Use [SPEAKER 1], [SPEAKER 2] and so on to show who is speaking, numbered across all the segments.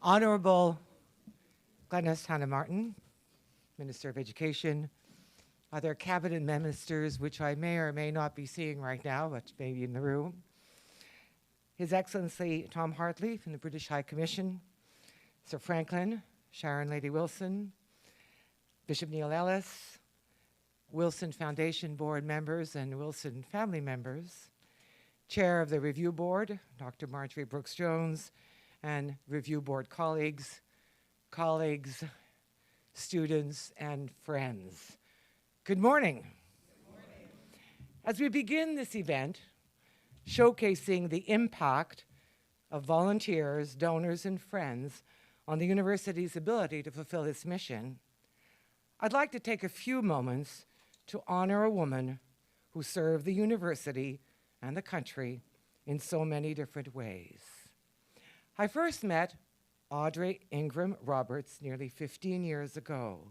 [SPEAKER 1] Honorable Glenys Hannah Martin, Minister of Education, other cabinet ministers, which I may or may not be seeing right now, but maybe in the room, His Excellency Tom Hartley from the British High Commission, Sir Franklyn, Sharon Lady Wilson, Bishop Neil Ellis, Wilson Foundation Board members and Wilson family members, Chair of the Review Board, Dr. Marjorie Brooks-Jones, and Review Board colleagues, students, and friends. Good morning.
[SPEAKER 2] Good morning.
[SPEAKER 1] As we begin this event, showcasing the impact of volunteers, donors, and friends on the university's ability to fulfill its mission, I'd like to take a few moments to honor a woman who served the university and the country in so many different ways. I first met Audrey Ingram Roberts nearly 15 years ago.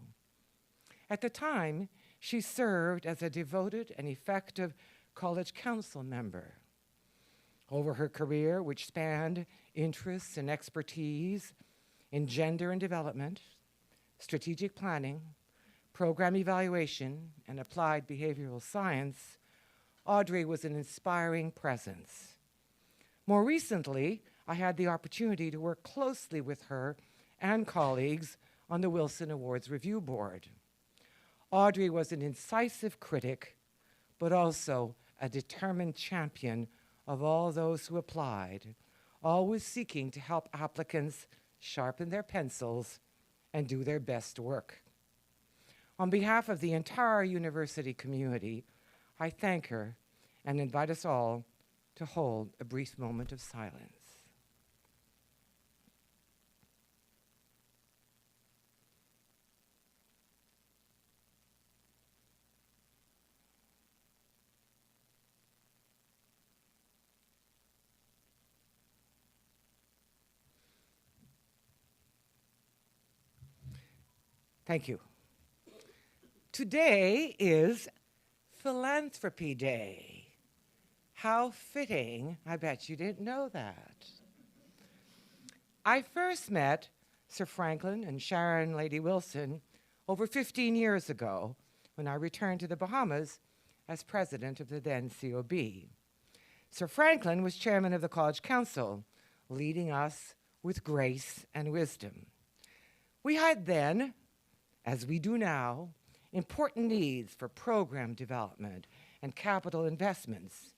[SPEAKER 1] At the time, she served as a devoted and effective college council member. Over her career, which spanned interests and expertise in gender and development, strategic planning, program evaluation, and applied behavioral science, Audrey was an inspiring presence. More recently, I had the opportunity to work closely with her and colleagues on the Wilson Awards Review Board. Audrey was an incisive critic, but also a determined champion of all those who applied, always seeking to help applicants sharpen their pencils and do their best work. On behalf of the entire university community, I thank her and invite us all to hold a brief moment of silence. Thank you. Today is Philanthropy Day. How fitting. I bet you didn't know that. I first met Sir Franklyn and Sharon Lady Wilson over 15 years ago when I returned to the Bahamas as president of the then COB. Sir Franklyn was chairman of the College Council, leading us with grace and wisdom. We had then, as we do now, important needs for program development and capital investments,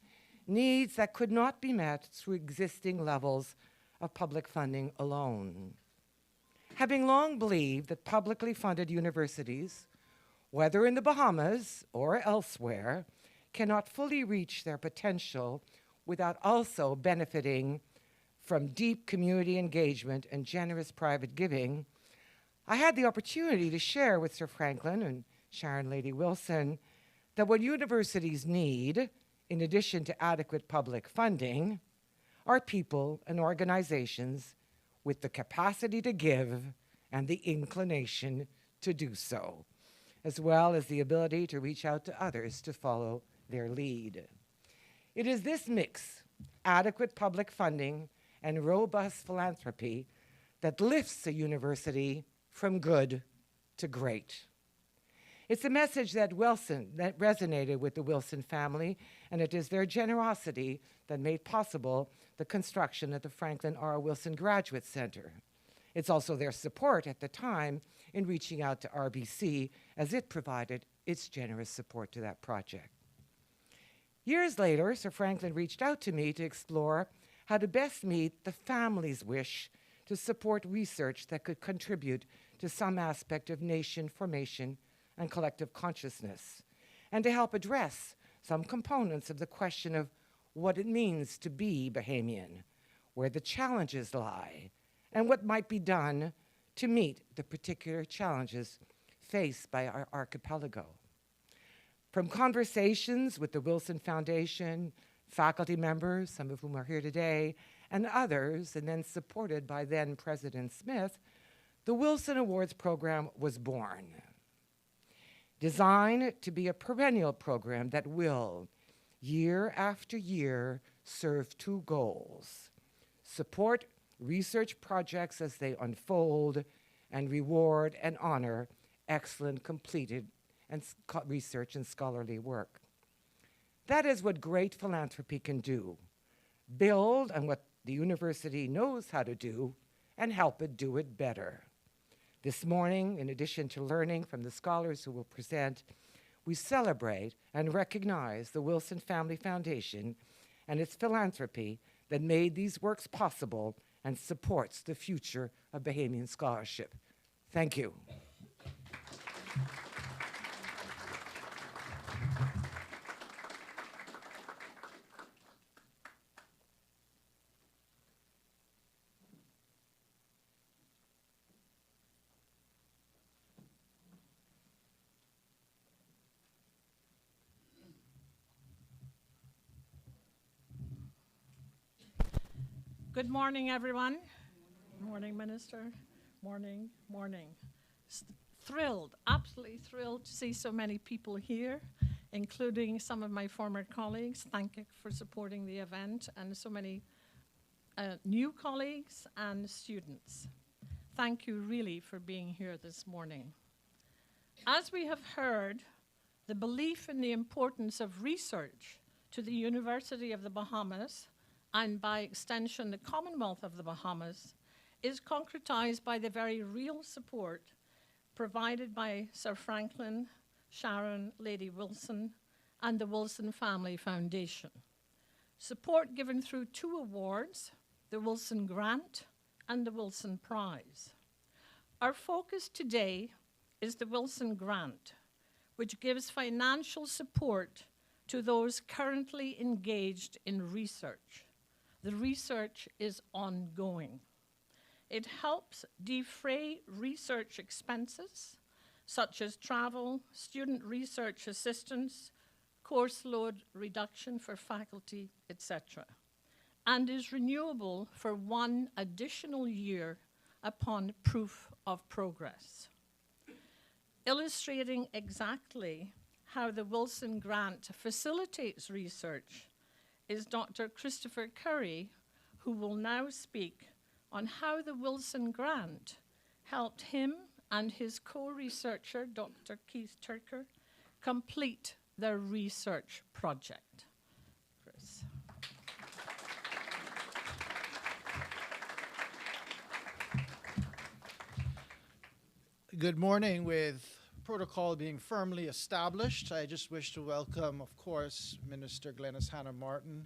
[SPEAKER 1] needs that could not be met through existing levels of public funding alone. Having long believed that publicly funded universities, whether in the Bahamas or elsewhere, cannot fully reach their potential without also benefiting from deep community engagement and generous private giving, I had the opportunity to share with Sir Franklyn and Sharon Lady Wilson that what universities need, in addition to adequate public funding, are people and organizations with the capacity to give and the inclination to do so, as well as the ability to reach out to others to follow their lead. It is this mix, adequate public funding and robust philanthropy, that lifts a university from good to great. It's a message that resonated with the Wilson family, and it is their generosity that made possible the construction of the Franklyn R. Wilson Graduate Center. It's also their support at the time in reaching out to RBC as it provided its generous support to that project. Years later, Sir Franklyn reached out to me to explore how to best meet the family's wish to support research that could contribute to some aspect of nation formation and collective consciousness, and to help address some components of the question of what it means to be Bahamian, where the challenges lie, and what might be done to meet the particular challenges faced by our archipelago. From conversations with the Wilson Foundation, faculty members, some of whom are here today, and others, and then supported by then President Smith, the Wilson Awards program was born. Designed to be a perennial program that will, year after year, serve two goals: support research projects as they unfold, and reward and honor excellent completed research and scholarly work. That is what great philanthropy can do: build on what the university knows how to do and help it do it better. This morning, in addition to learning from the scholars who will present, we celebrate and recognize the Wilson Family Foundation and its philanthropy that made these works possible and supports the future of Bahamian scholarship. Thank you.
[SPEAKER 2] Good morning, everyone. Morning, Minister. Morning. Thrilled, absolutely thrilled to see so many people here, including some of my former colleagues. Thank you for supporting the event, and so many new colleagues and students. Thank you really for being here this morning. As we have heard, the belief in the importance of research to the University of the Bahamas, and by extension the Commonwealth of the Bahamas, is concretized by the very real support provided by Sir Franklyn, Sharon, Lady Wilson, and the Wilson Family Foundation. Support given through 2 awards, the Wilson Grant and the Wilson Prize. Our focus today is the Wilson Grant, which gives financial support to those currently engaged in research. The research is ongoing. It helps defray research expenses, such as travel, student research assistance, course load reduction for faculty, etc., and is renewable for 1 additional year upon proof of progress. Illustrating exactly how the Wilson Grant facilitates research is Dr. Christopher Curry, who will now speak on how the Wilson Grant helped him and his co-researcher, Dr. Keith Turker, complete their research project. Chris.
[SPEAKER 3] Good morning. With protocol being firmly established, I just wish to welcome, of course, Minister Glenys Hannah Martin,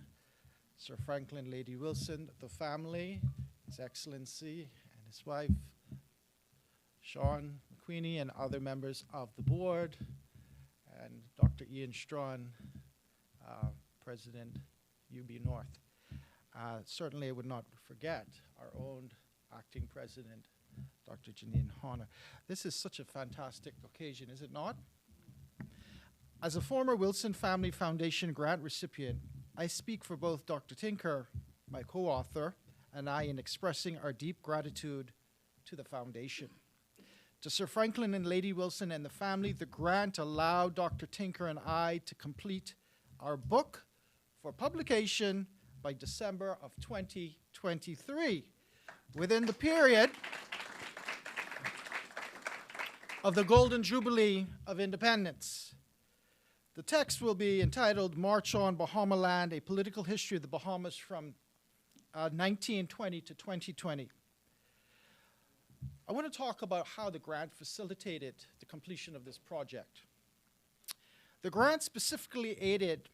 [SPEAKER 3] Sir Franklyn Lady Wilson, the family, His Excellency, and his wife, Sean McQueenie, and other members of the board, and Dr. Ian Strawn, President, UB North. Certainly, I would not forget our own acting president, Dr. Janine Horner. This is such a fantastic occasion, is it not? As a former Wilson Family Foundation grant recipient, I speak for both Dr. Tinker, my co-author, and I in expressing our deep gratitude to the foundation. To Sir Franklyn and Lady Wilson and the family, the grant allowed Dr. Tinker and I to complete our book for publication by December of 2023, within the period of the Golden Jubilee of Independence. The text will be entitled March on Bahamaland, A Political History of the Bahamas from 1920 to 2020. I want to talk about how the grant facilitated the completion of this project. The grant specifically aided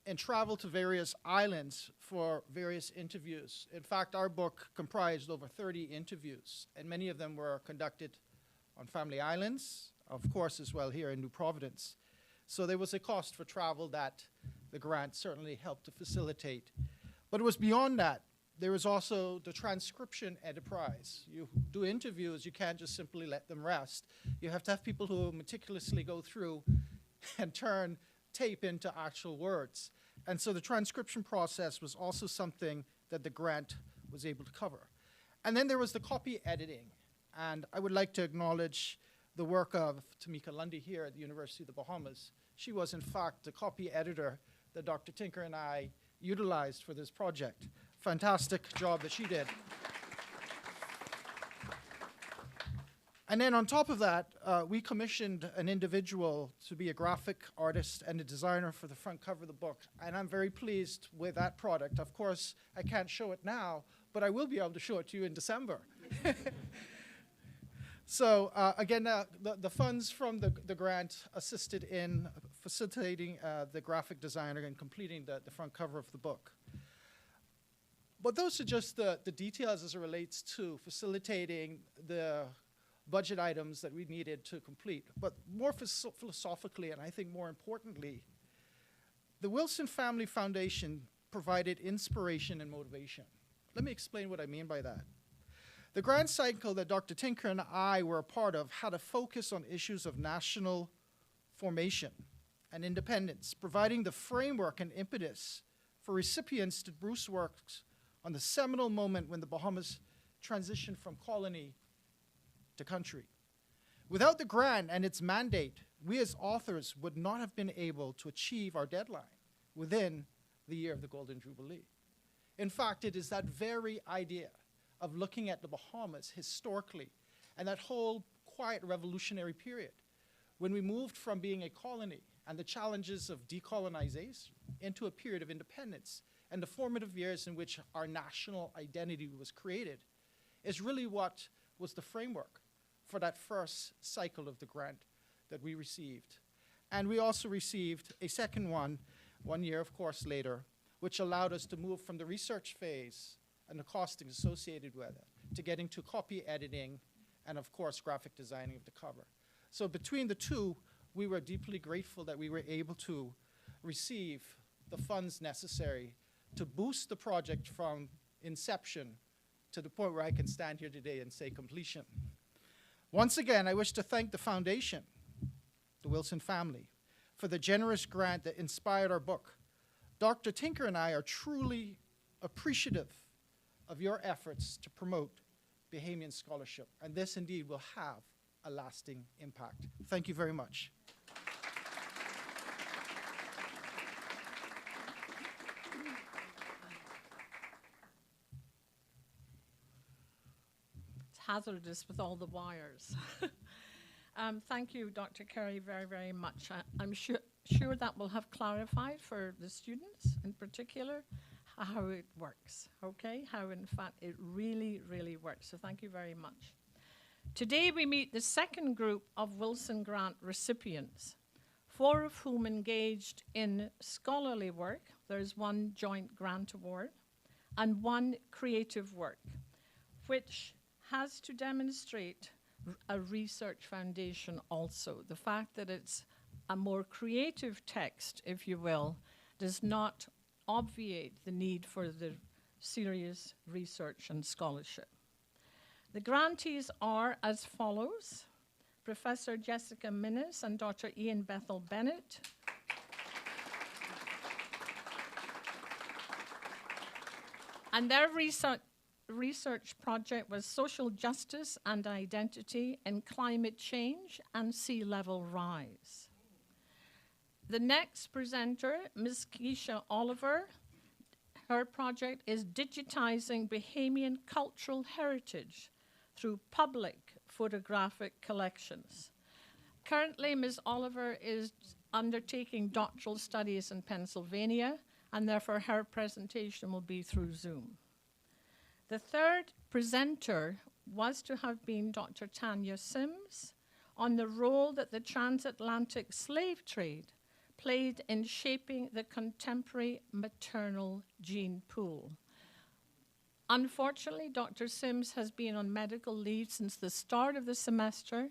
[SPEAKER 3] in travel to various islands for various interviews. In fact, our book comprised over 30 interviews, and many of them were conducted on family islands, of course, as well here in New Providence. So there was a cost for travel that the grant certainly helped to facilitate. But it was beyond that. There was also the transcription enterprise. You do interviews, you can't just simply let them rest. You have to have people who meticulously go through and turn tape into actual words. And so the transcription process was also something that the grant was able to cover. And then there was the copy editing. And I would like to acknowledge the work of Tamika Lundy here at the University of the Bahamas. She was, in fact, the copy editor that Dr. Tinker and I utilized for this project. Fantastic job that she did. And then on top of that, we commissioned an individual to be a graphic artist and a designer for the front cover of the book. And I'm very pleased with that product. Of course, I can't show it now, but I will be able to show it to you in December. So again, the funds from the grant assisted in facilitating the graphic designer and completing the front cover of the book. But those are just the details as it relates to facilitating the budget items that we needed to complete. But more philosophically, and I think more importantly, the Wilson Family Foundation provided inspiration and motivation. Let me explain what I mean by that. The grant cycle that Dr. Tinker and I were a part of had a focus on issues of national formation and independence, providing the framework and impetus for recipients to Bruce works on the seminal moment when the Bahamas transitioned from colony to country. Without the grant and its mandate, we as authors would not have been able to achieve our deadline within the year of the Golden Jubilee. In fact, it is that very idea of looking at the Bahamas historically and that whole quiet revolutionary period when we moved from being a colony and the challenges of decolonization into a period of independence and the formative years in which our national identity was created is really what was the framework for that first cycle of the grant that we received. And we also received a second one 1 year, of course, later, which allowed us to move from the research phase and the costing associated with it to getting to copy editing and, of course, graphic designing of the cover. So between the two, we were deeply grateful that we were able to receive the funds necessary to boost the project from inception to the point where I can stand here today and say completion. Once again, I wish to thank the foundation, the Wilson family, for the generous grant that inspired our book. Dr. Tinker and I are truly appreciative of your efforts to promote Bahamian scholarship, and this indeed will have a lasting impact. Thank you very much.
[SPEAKER 2] Hazardous with all the wires. Thank you, Dr. Carey, very, very much. I'm sure that will have clarified for the students in particular how it works, okay? How, in fact, it really, really works. So thank you very much. Today, we meet the second group of Wilson Grant recipients, 4 of whom engaged in scholarly work. There's 1 joint grant award and 1 creative work, which has to demonstrate a research foundation also. The fact that it's a more creative text, if you will, does not obviate the need for the serious research and scholarship. The grantees are as follows: Professor Jessica Minnis and Dr. Ian Bethel Bennett. And their research project was social justice and identity in climate change and sea level rise. The next presenter, Ms. Keisha Oliver, her project is digitizing Bahamian cultural heritage through public photographic collections. Currently, Ms. Oliver is undertaking doctoral studies in Pennsylvania, and therefore her presentation will be through Zoom. The third presenter was to have been Dr. Tanya Sims on the role that the transatlantic slave trade played in shaping the contemporary maternal gene pool. Unfortunately, Dr. Sims has been on medical leave since the start of the semester,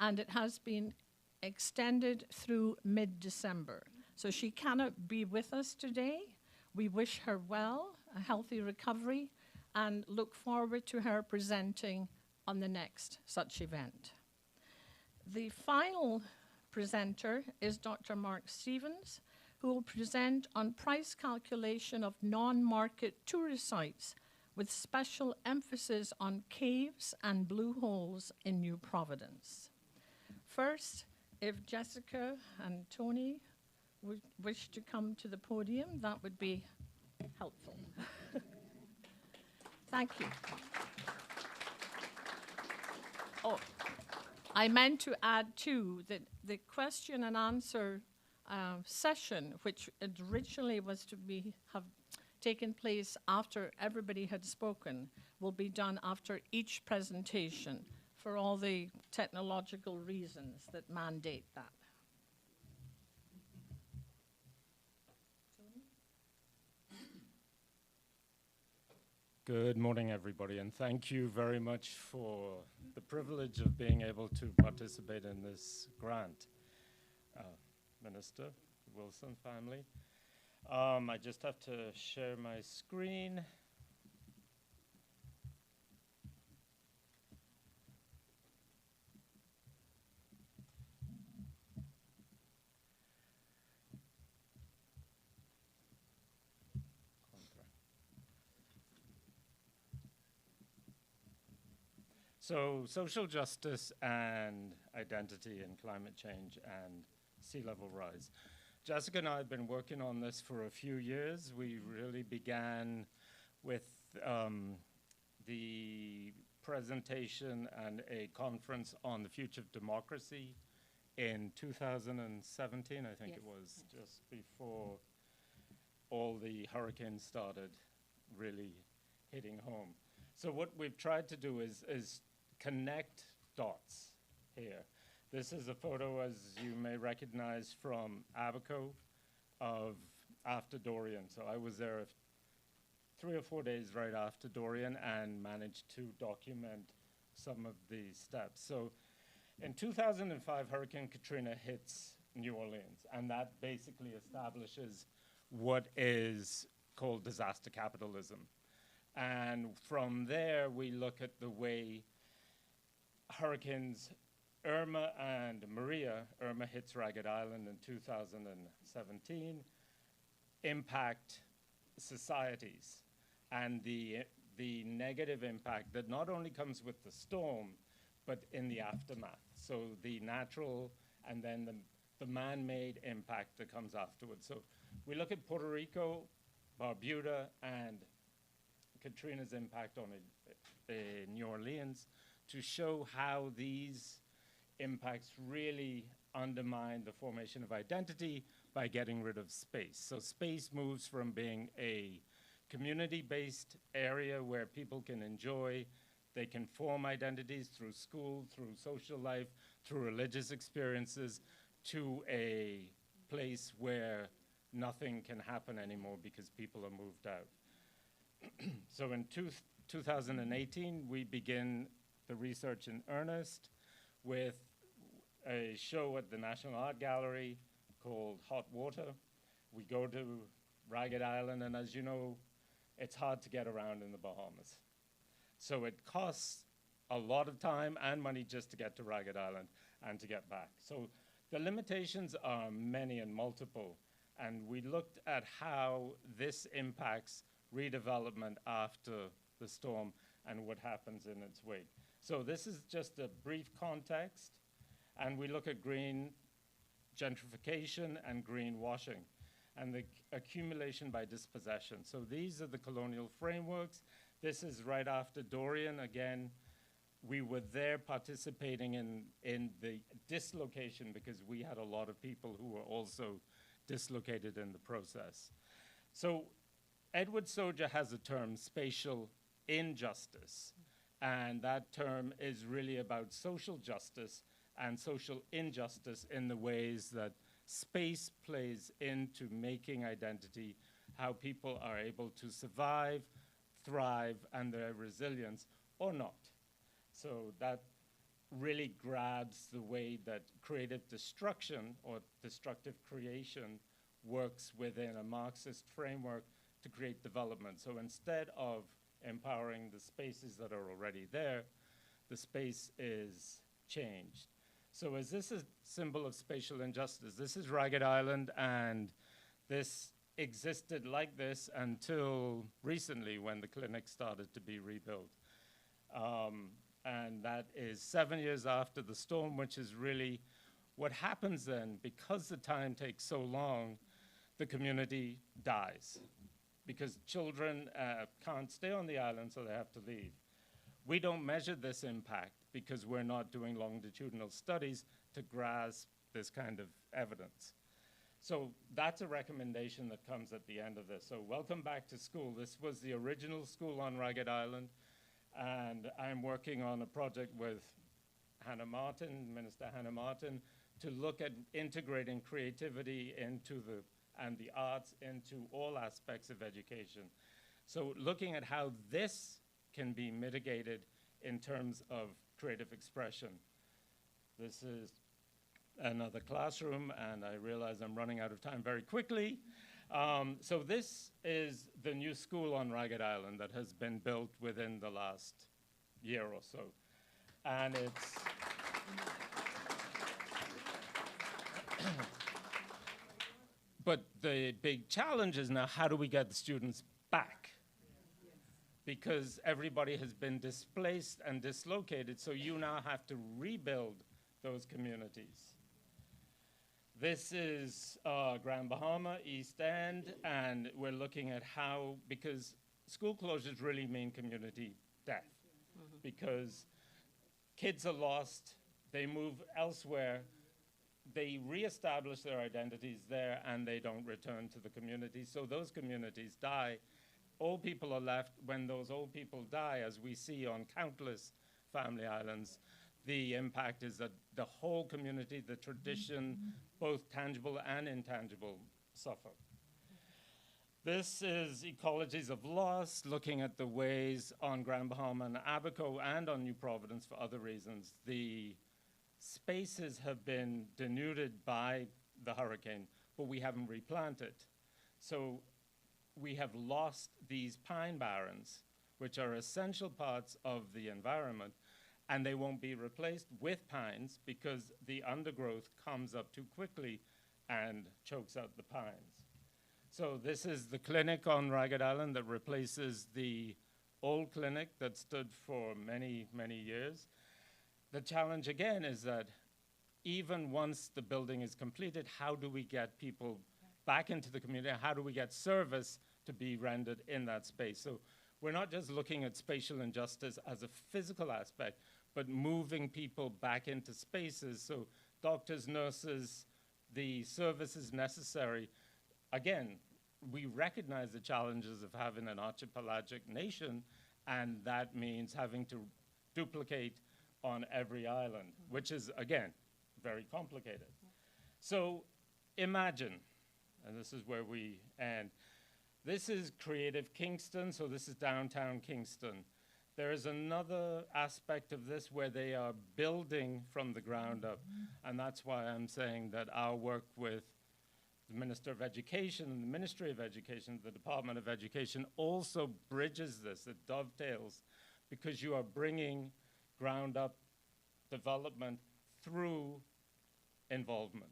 [SPEAKER 2] and it has been extended through mid-December. So she cannot be with us today. We wish her well, a healthy recovery, and look forward to her presenting on the next such event. The final presenter is Dr. Mark Stevens, who will present on price calculation of non-market tourist sites with special emphasis on caves and blue holes in New Providence. First, if Jessica and Tony would wish to come to the podium, that would be helpful. Thank you. Oh, I meant to add too that the question and answer session, which originally was to have taken place after everybody had spoken, will be done after each presentation for all the technological reasons that mandate that.
[SPEAKER 4] Good morning, everybody, and thank you very much for the privilege of being able to participate in this grant. Minister Wilson family. I just have to share my screen. So social justice and identity and climate change and sea level rise. Jessica and I have been working on this for a few years. We really began with the presentation and a conference on the future of democracy in 2017, I think
[SPEAKER 2] Yes.
[SPEAKER 4] it was, just before all the hurricanes started really hitting home. So what we've tried to do is connect dots here. This is a photo, as you may recognize, from Abaco of after Dorian. So I was there 3 or 4 days right after Dorian and managed to document some of the steps. So in 2005, Hurricane Katrina hits New Orleans, and that basically establishes what is called disaster capitalism. And from there, we look at the way hurricanes Irma and Maria, Irma hits Ragged Island in 2017, impact societies and the negative impact that not only comes with the storm, but in the aftermath. So the natural and then the man-made impact that comes afterwards. So we look at Puerto Rico, Barbuda, and Katrina's impact on New Orleans to show how these impacts really undermine the formation of identity by getting rid of space. So space moves from being a community-based area where people can enjoy, they can form identities through school, through social life, through religious experiences, to a place where nothing can happen anymore because people are moved out. So in 2018, we begin the research in earnest with a show at the National Art Gallery called Hot Water. We go to Ragged Island, and as you know, it's hard to get around in the Bahamas. So it costs a lot of time and money just to get to Ragged Island and to get back. So the limitations are many and multiple, and we looked at how this impacts redevelopment after the storm and what happens in its wake. So this is just a brief context, and we look at green gentrification and greenwashing and the accumulation by dispossession. So these are the colonial frameworks. This is right after Dorian. Again, we were there participating in the dislocation because we had a lot of people who were also dislocated in the process. So Edward Soja has a term, spatial injustice, and that term is really about social justice and social injustice in the ways that space plays into making identity, how people are able to survive, thrive, and their resilience, or not. So that really grabs the way that creative destruction or destructive creation works within a Marxist framework to create development. So instead of empowering the spaces that are already there, the space is changed. So is this a symbol of spatial injustice? This is Ragged Island, and this existed like this until recently when the clinic started to be rebuilt. And that is 7 years after the storm, which is really what happens then. Because the time takes so long, the community dies because children can't stay on the island, so they have to leave. We don't measure this impact because we're not doing longitudinal studies to grasp this kind of evidence. So that's a recommendation that comes at the end of this. So welcome back to school. This was the original school on Ragged Island, and I'm working on a project with Hannah Martin, Minister Hannah Martin, to look at integrating creativity into and the arts into all aspects of education. So looking at how this can be mitigated in terms of creative expression. This is another classroom, and I realize I'm running out of time very quickly. So this is the new school on Ragged Island that has been built within the last year or so. And it's but the big challenge is now, how do we get the students back? Because everybody has been displaced and dislocated, so you now have to rebuild those communities. This is Grand Bahama, East End, and we're looking at how, because school closures really mean community death, because kids are lost, they move elsewhere, they reestablish their identities there, and they don't return to the community, so those communities die. Old people are left. When those old people die, as we see on countless family islands, the impact is that the whole community, the tradition, both tangible and intangible, suffer. This is Ecologies of Loss, looking at the ways on Grand Bahama and Abaco and on New Providence for other reasons. The spaces have been denuded by the hurricane, but we haven't replanted. So we have lost these pine barrens, which are essential parts of the environment, and they won't be replaced with pines because the undergrowth comes up too quickly and chokes out the pines. So this is the clinic on Ragged Island that replaces the old clinic that stood for many, many years. The challenge again is that even once the building is completed, how do we get people back into the community? How do we get service to be rendered in that space? So we're not just looking at spatial injustice as a physical aspect, but moving people back into spaces. So doctors, nurses, the services necessary. Again, we recognize the challenges of having an archipelagic nation, and that means having to duplicate on every island, which is, again, very complicated. So imagine, and this is where we end. This is Creative Kingston, so this is downtown Kingston. There is another aspect of this where they are building from the ground up, and that's why I'm saying that our work with the Minister of Education and the Ministry of Education, the Department of Education, also bridges this, it dovetails, because you are bringing ground up development through involvement.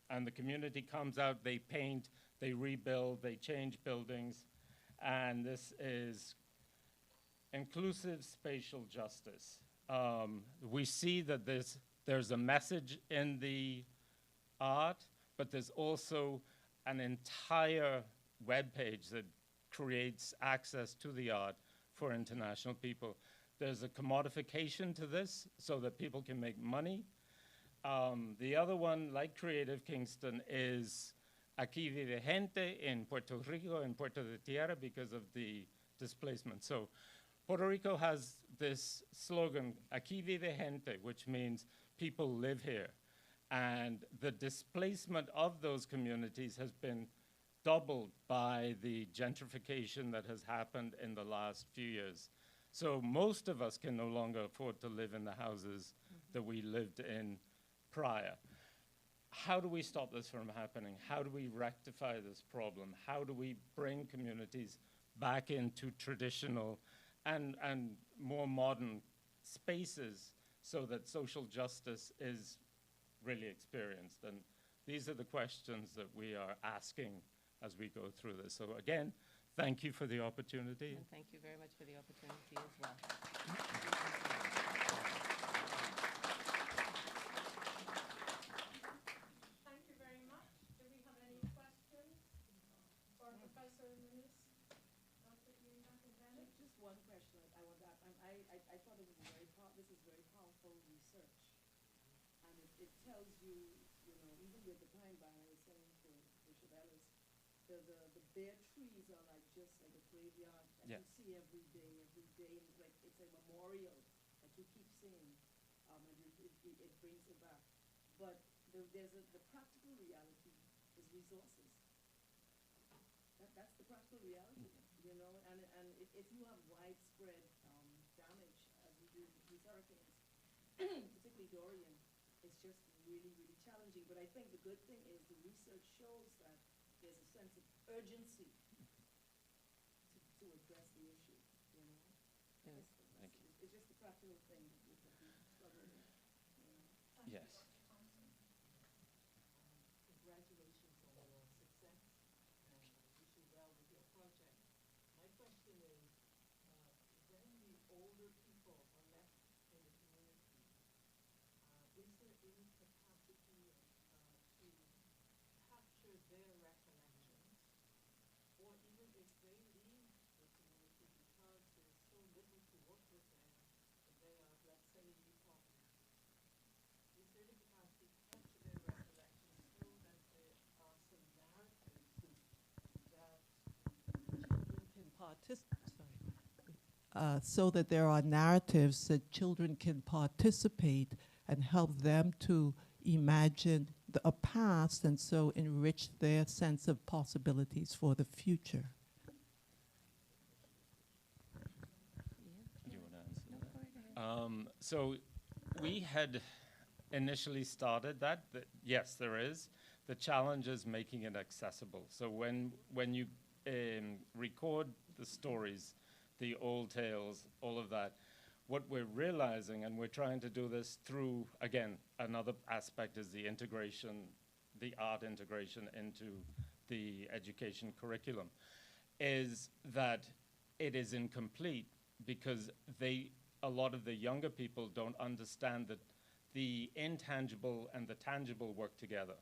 [SPEAKER 4] And the community comes out, they paint, they rebuild, they change buildings, and this is inclusive spatial justice. We see that there's a message in the art, but there's also an entire web page that creates access to the art for international people. There's a commodification to this so that people can make money. The other one, like Creative Kingston, is Aquí vive gente in Puerto Rico and Puerto de Tierra because of the displacement. So Puerto Rico has this slogan, Aquí vive gente, which means people live here. And the displacement of those communities has been doubled by the gentrification that has happened in the last few years. So most of us can no longer afford to live in the houses that we lived in prior. How do we stop this from happening? How do we rectify this problem? How do we bring communities back into traditional and more modern spaces so that social justice is really experienced? And these are the questions that we are asking as we go through this. So again, thank you for the opportunity.
[SPEAKER 5] And thank you very much for the opportunity as well.
[SPEAKER 2] Thank you very much. Do we have any questions for Professor Muniz? Dr. Bennett?
[SPEAKER 5] Just one question I want to ask. I thought it was this is very powerful.
[SPEAKER 6] tells you, you know, even with the pine barren, I was saying to Bishop Ellis, the bare trees are like just like a graveyard that
[SPEAKER 4] Yeah.
[SPEAKER 6] you see every day, and like it's a memorial that you keep seeing, and it brings it back. But the practical reality is resources. That's the practical reality, you know, and if you have widespread damage, as we do with these hurricanes, particularly Dorian, it's just really, really challenging. But I think the good thing is the research shows that there's a sense of urgency to address the issue, you know.
[SPEAKER 4] Thank you.
[SPEAKER 6] It's just the practical thing that we struggle with, you know.
[SPEAKER 4] Yes.
[SPEAKER 6] Congratulations on your success, and I wish you well with your project. My question is, when the older people are left in the community, is there any capacity to capture their recollections, or even if they leave the community because there's so little to work with them, and they are, let's say, department, is there any capacity to capture their recollections so that there are some narratives that children can so that there are narratives that children can participate and help them to imagine a past and so enrich their sense of possibilities for the future?
[SPEAKER 4] Do you want to answer that? So we had initially started that. Yes, there is. The challenge is making it accessible. So when you record the stories, the old tales, all of that, what we're realizing, and we're trying to do this through, again, another aspect is the integration, the art integration into the education curriculum, is that it is incomplete because a lot of the younger people don't understand that the intangible and the tangible work together.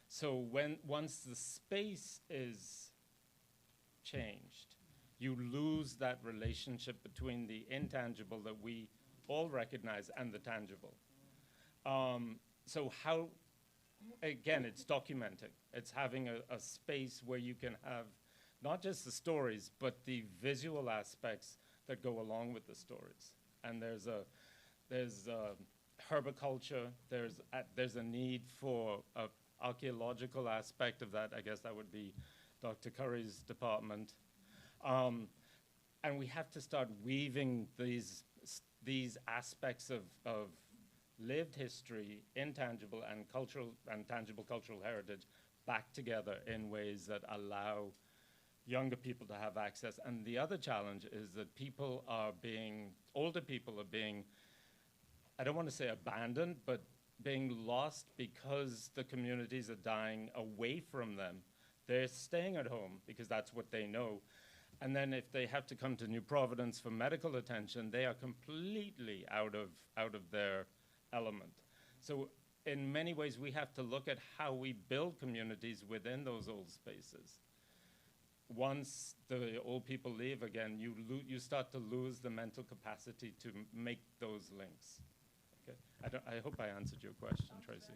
[SPEAKER 4] So once the space is changed, you lose that relationship between the intangible that we all recognize and the tangible. So how, again, it's documenting. It's having a space where you can have not just the stories, but the visual aspects that go along with the stories. And there's herbiculture, there's a need for an archaeological aspect of that. I guess that would be Dr. Curry's department. And we have to start weaving these aspects of lived history, intangible and cultural and tangible cultural heritage back together in ways that allow younger people to have access. And the other challenge is that older people are being, I don't want to say abandoned, but being lost because the communities are dying away from them. They're staying at home because that's what they know. And then if they have to come to New Providence for medical attention, they are completely out of their element. So in many ways, we have to look at how we build communities within those old spaces. Once the old people leave again, you start to lose the mental capacity to make those links. Okay, I hope I answered your question, Tracy.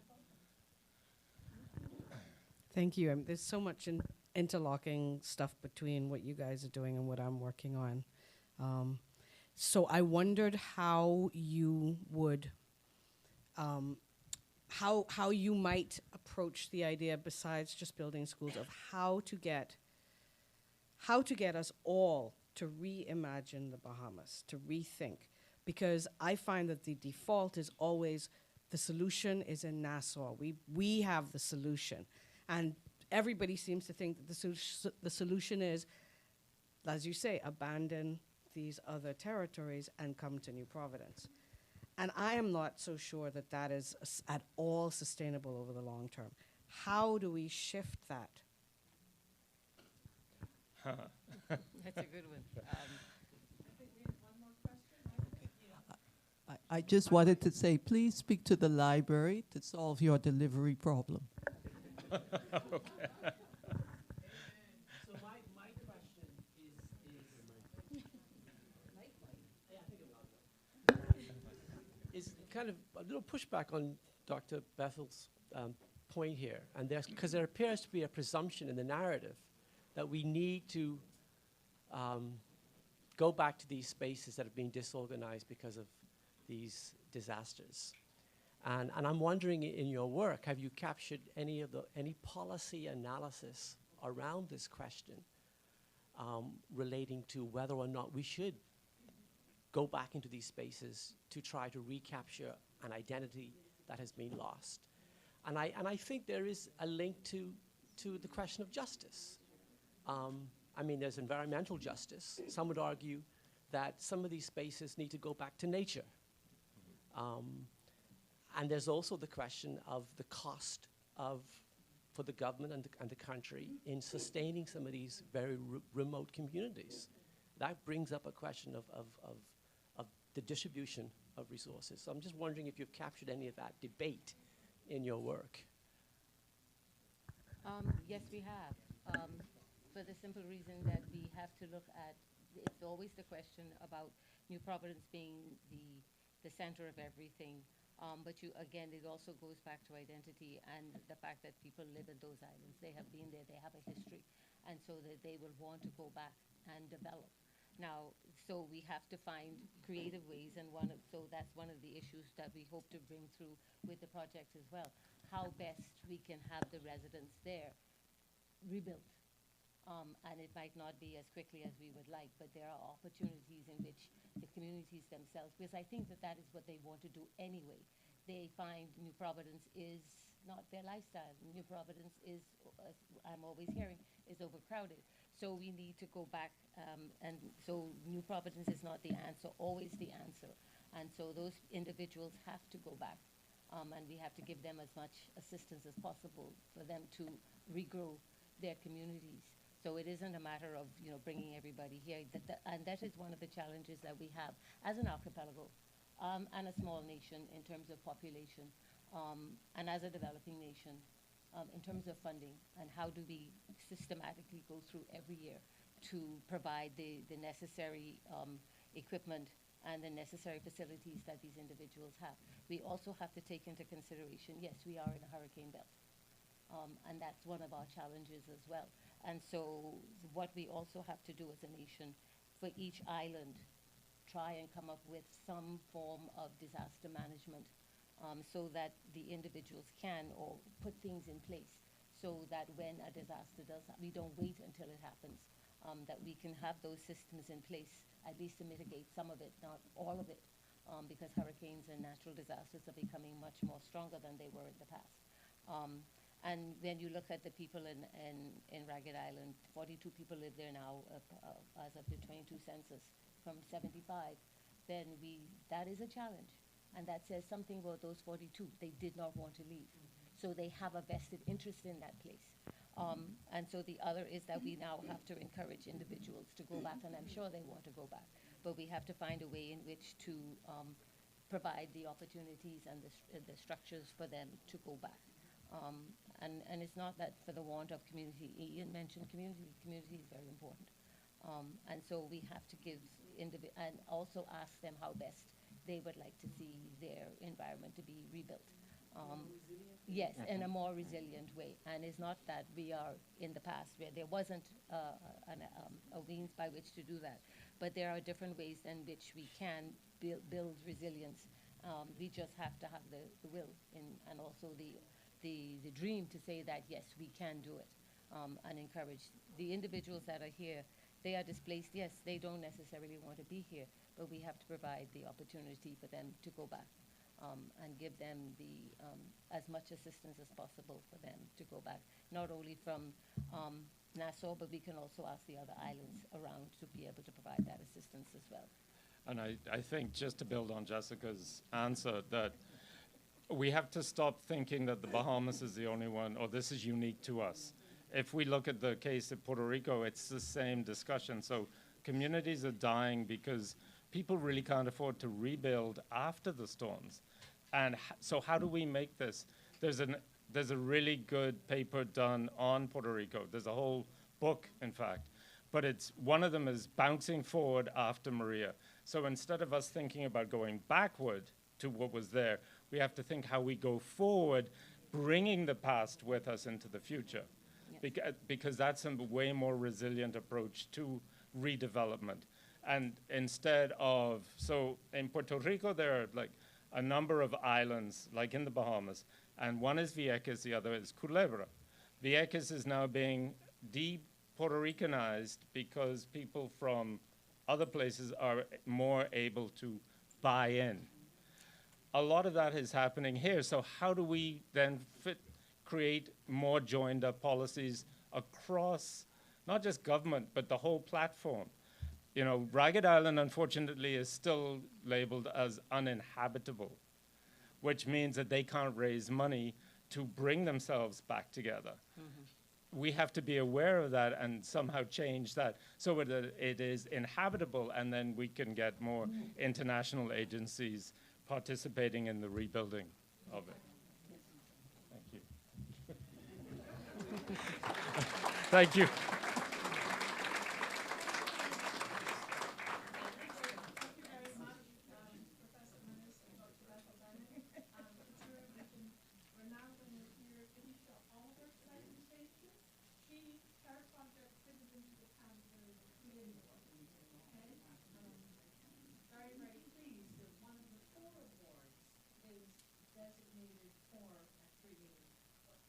[SPEAKER 7] Thank you. There's so much interlocking stuff between what you guys are doing and what I'm working on. So I wondered how you would, how you might approach the idea, besides just building schools, of how to get us all to reimagine the Bahamas, to rethink. Because I find that the default is always the solution is in Nassau. We have the solution. And everybody seems to think that the solution is, as you say, abandon these other territories and come to New Providence. And I am not so sure that that is at all sustainable over the long term. How do we shift that?
[SPEAKER 5] That's a good one.
[SPEAKER 6] I just wanted to say, please speak to the library to solve your delivery problem.
[SPEAKER 4] Okay.
[SPEAKER 8] So my question is kind of a little pushback on Dr. Bethel's point here, and because there appears to be a presumption in the narrative that we need to go back to these spaces that have been disorganized because of these disasters. And I'm wondering, in your work, have you captured any policy analysis around this question relating to whether or not we should go back into these spaces to try to recapture an identity that has been lost? And I think there is a link to the question of justice. I mean, there's environmental justice. Some would argue that some of these spaces need to go back to nature. And there's also the question of the cost for the government and the country in sustaining some of these very remote communities. That brings up a question of the distribution of resources. So I'm just wondering if you've captured any of that debate in your work.
[SPEAKER 5] Yes, we have. For the simple reason that we have to look at, it's always the question about New Providence being the center of everything. But again, it also goes back to identity and the fact that people live in those islands. They have been there, they have a history, and so that they will want to go back and develop. Now, so we have to find creative ways, and so that's one of the issues that we hope to bring through with the project as well. How best we can have the residents there rebuilt. And it might not be as quickly as we would like, but there are opportunities in which the communities themselves, because I think that is what they want to do anyway. They find New Providence is not their lifestyle. New Providence is, I'm always hearing, is overcrowded. So we need to go back, and so New Providence is not the answer, always the answer. And so those individuals have to go back, and we have to give them as much assistance as possible for them to regrow their communities. So it isn't a matter of, bringing everybody here. And that is one of the challenges that we have as an archipelago and a small nation in terms of population, and as a developing nation in terms of funding, and how do we systematically go through every year to provide the necessary equipment and the necessary facilities that these individuals have. We also have to take into consideration, yes, we are in a hurricane belt. And that's one of our challenges as well. And so what we also have to do as a nation, for each island, try and come up with some form of disaster management, so that the individuals can or put things in place so that when a disaster does, we don't wait until it happens, that we can have those systems in place, at least to mitigate some of it, not all of it, because hurricanes and natural disasters are becoming much more stronger than they were in the past. And when you look at the people in Ragged Island, 42 people live there now as of the 22 census from 75, then that is a challenge. And that says something about those 42. They did not want to leave. So they have a vested interest in that place. And so the other is that we now have to encourage individuals to go back, and I'm sure they want to go back. But we have to find a way in which to provide the opportunities and the structures for them to go back. And it's not that for the want of community. Ian mentioned community. Community is very important. And so we have to give and also ask them how best they would like to see their environment to be rebuilt. Yes, in a more resilient way. And it's not that we are in the past where there wasn't a means by which to do that. But there are different ways in which we can build resilience. We just have to have the will and also the dream to say that, yes, we can do it, and encourage the individuals that are here. They are displaced, yes, they don't necessarily want to be here, but we have to provide the opportunity for them to go back, and give them as much assistance as possible for them to go back, not only from Nassau, but we can also ask the other islands around to be able to provide that assistance as well.
[SPEAKER 4] And I think, just to build on Jessica's answer, that we have to stop thinking that the Bahamas is the only one, or this is unique to us. If we look at the case of Puerto Rico, it's the same discussion. So communities are dying because people really can't afford to rebuild after the storms. And so how do we make this? There's a really good paper done on Puerto Rico. There's a whole book, in fact. But one of them is bouncing forward after Maria. So instead of us thinking about going backward to what was there, We have to think how we go forward, bringing the past with us into the future. Because that's a way more resilient approach to redevelopment. And instead of, so in Puerto Rico, there are like a number of islands, like in the Bahamas, and one is Vieques, the other is Culebra. Vieques is now being de-Puerto Ricanized because people from other places are more able to buy in. A lot of that is happening here, so how do we then create more joined up policies across not just government, but the whole platform? You know, Ragged Island, unfortunately, is still labeled as uninhabitable, which means that they can't raise money to bring themselves back together. We have to be aware of that and somehow change that so that it is inhabitable, and then we can get more international agencies participating in the rebuilding of it. Thank you. Thank you.
[SPEAKER 6] designated for creating future.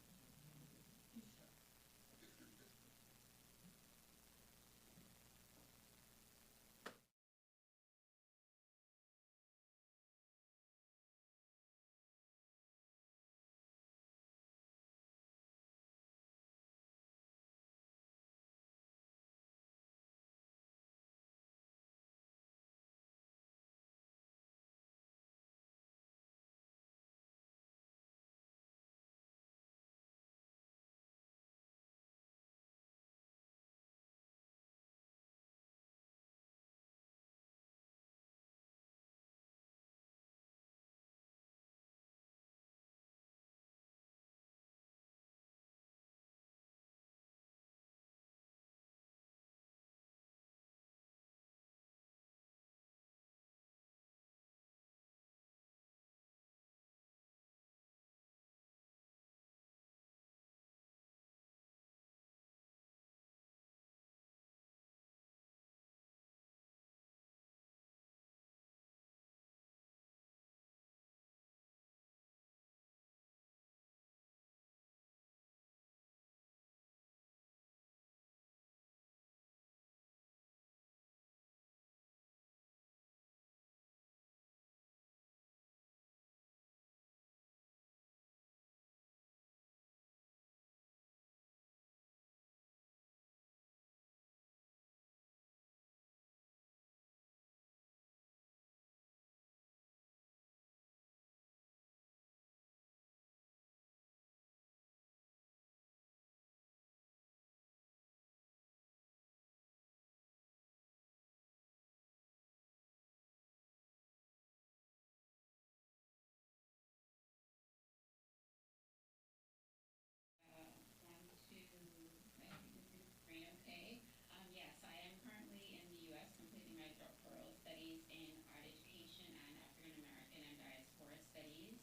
[SPEAKER 9] Yes, I am currently in the U.S. completing my doctoral studies in art education and African American and diaspora studies.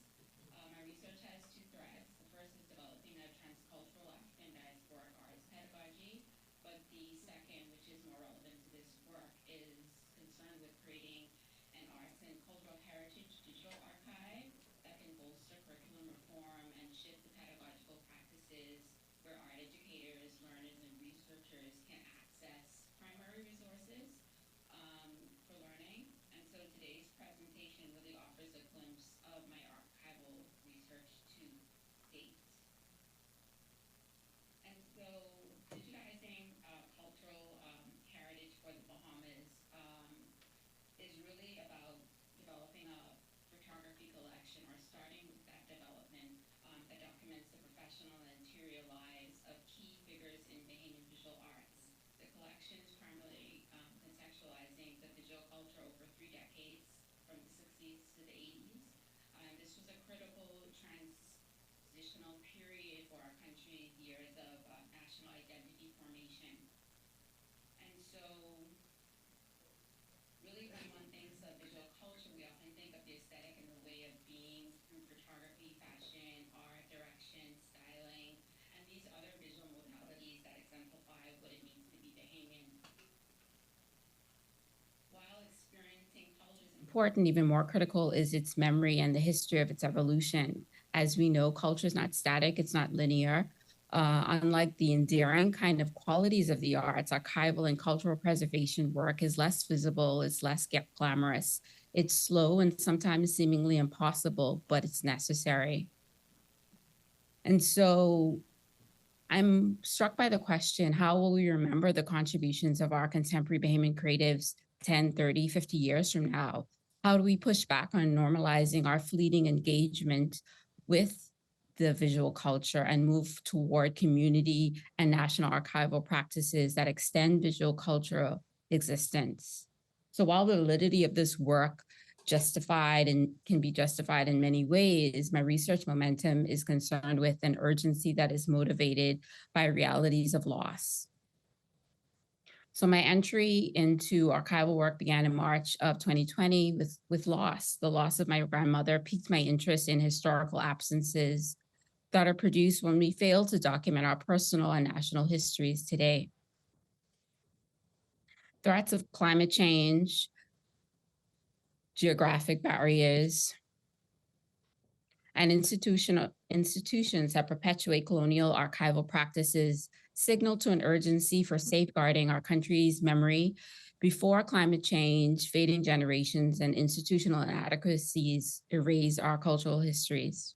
[SPEAKER 9] My research has two threads. The first is developing a transcultural African diasporic arts pedagogy, but the second, which is more relevant to this work, is concerned with creating an arts and cultural heritage digital archive that can bolster curriculum reform and shift the pedagogical practices where art educators, learners, and researchers can access primary resources for learning. And so today's presentation really offers a glimpse of my archival research to date. And so digitizing cultural heritage for the Bahamas is really about developing a photography collection, or starting with that development, that documents the professional and interior lives of key figures in Bahamian visual arts. The collection is primarily contextualizing the visual culture over 3 decades, from the 60s to the 80s. This was a critical transitional period for our country, years of national identity formation. And so really, when one thinks of visual culture, we often think of the aesthetic and the way of being through important, even more critical, is its memory and the history of its evolution. As we know, culture is not static, it's not linear. Unlike the endearing kind of qualities of the arts, archival and cultural preservation work is less visible, it's less glamorous. It's slow and sometimes seemingly impossible, but it's necessary. And so I'm struck by the question, how will we remember the contributions of our contemporary Bahamian creatives 10, 30, 50 years from now? How do we push back on normalizing our fleeting engagement with the visual culture and move toward community and national archival practices that extend visual cultural existence? So while the validity of this work justified and can be justified in many ways, my research momentum is concerned with an urgency that is motivated by realities of loss. So my entry into archival work began in March of 2020 with loss. The loss of my grandmother piqued my interest in historical absences that are produced when we fail to document our personal and national histories today. Threats of climate change, geographic barriers, and institutions that perpetuate colonial archival practices signal to an urgency for safeguarding our country's memory before climate change, fading generations, and institutional inadequacies erase our cultural histories.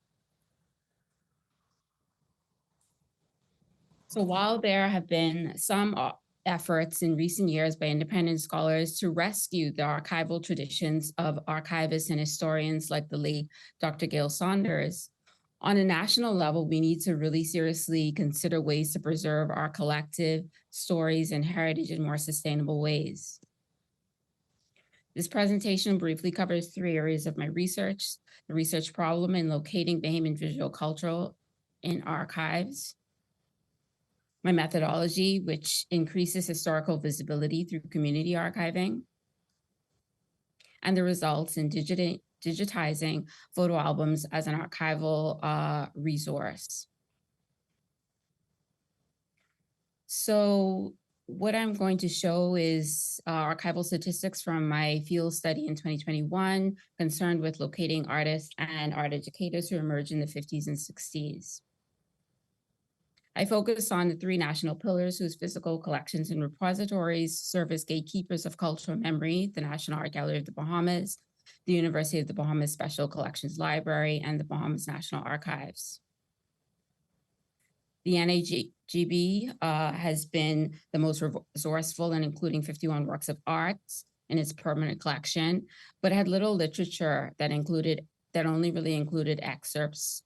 [SPEAKER 9] So while there have been some efforts in recent years by independent scholars to rescue the archival traditions of archivists and historians like the late Dr. Gail Saunders, on a national level, we need to really seriously consider ways to preserve our collective stories and heritage in more sustainable ways. This presentation briefly covers 3 areas of my research: the research problem in locating Bahamian visual culture in archives, my methodology, which increases historical visibility through community archiving, and the results in digitizing photo albums as an archival resource. So what I'm going to show is archival statistics from my field study in 2021, concerned with locating artists and art educators who emerged in the 50s and 60s. I focus on the 3 national pillars whose physical collections and repositories serve as gatekeepers of cultural memory: the National Art Gallery of the Bahamas, the University of the Bahamas Special Collections Library, and the Bahamas National Archives. The NAGB has been the most resourceful in including 51 works of art in its permanent collection, but had little literature that only really included excerpts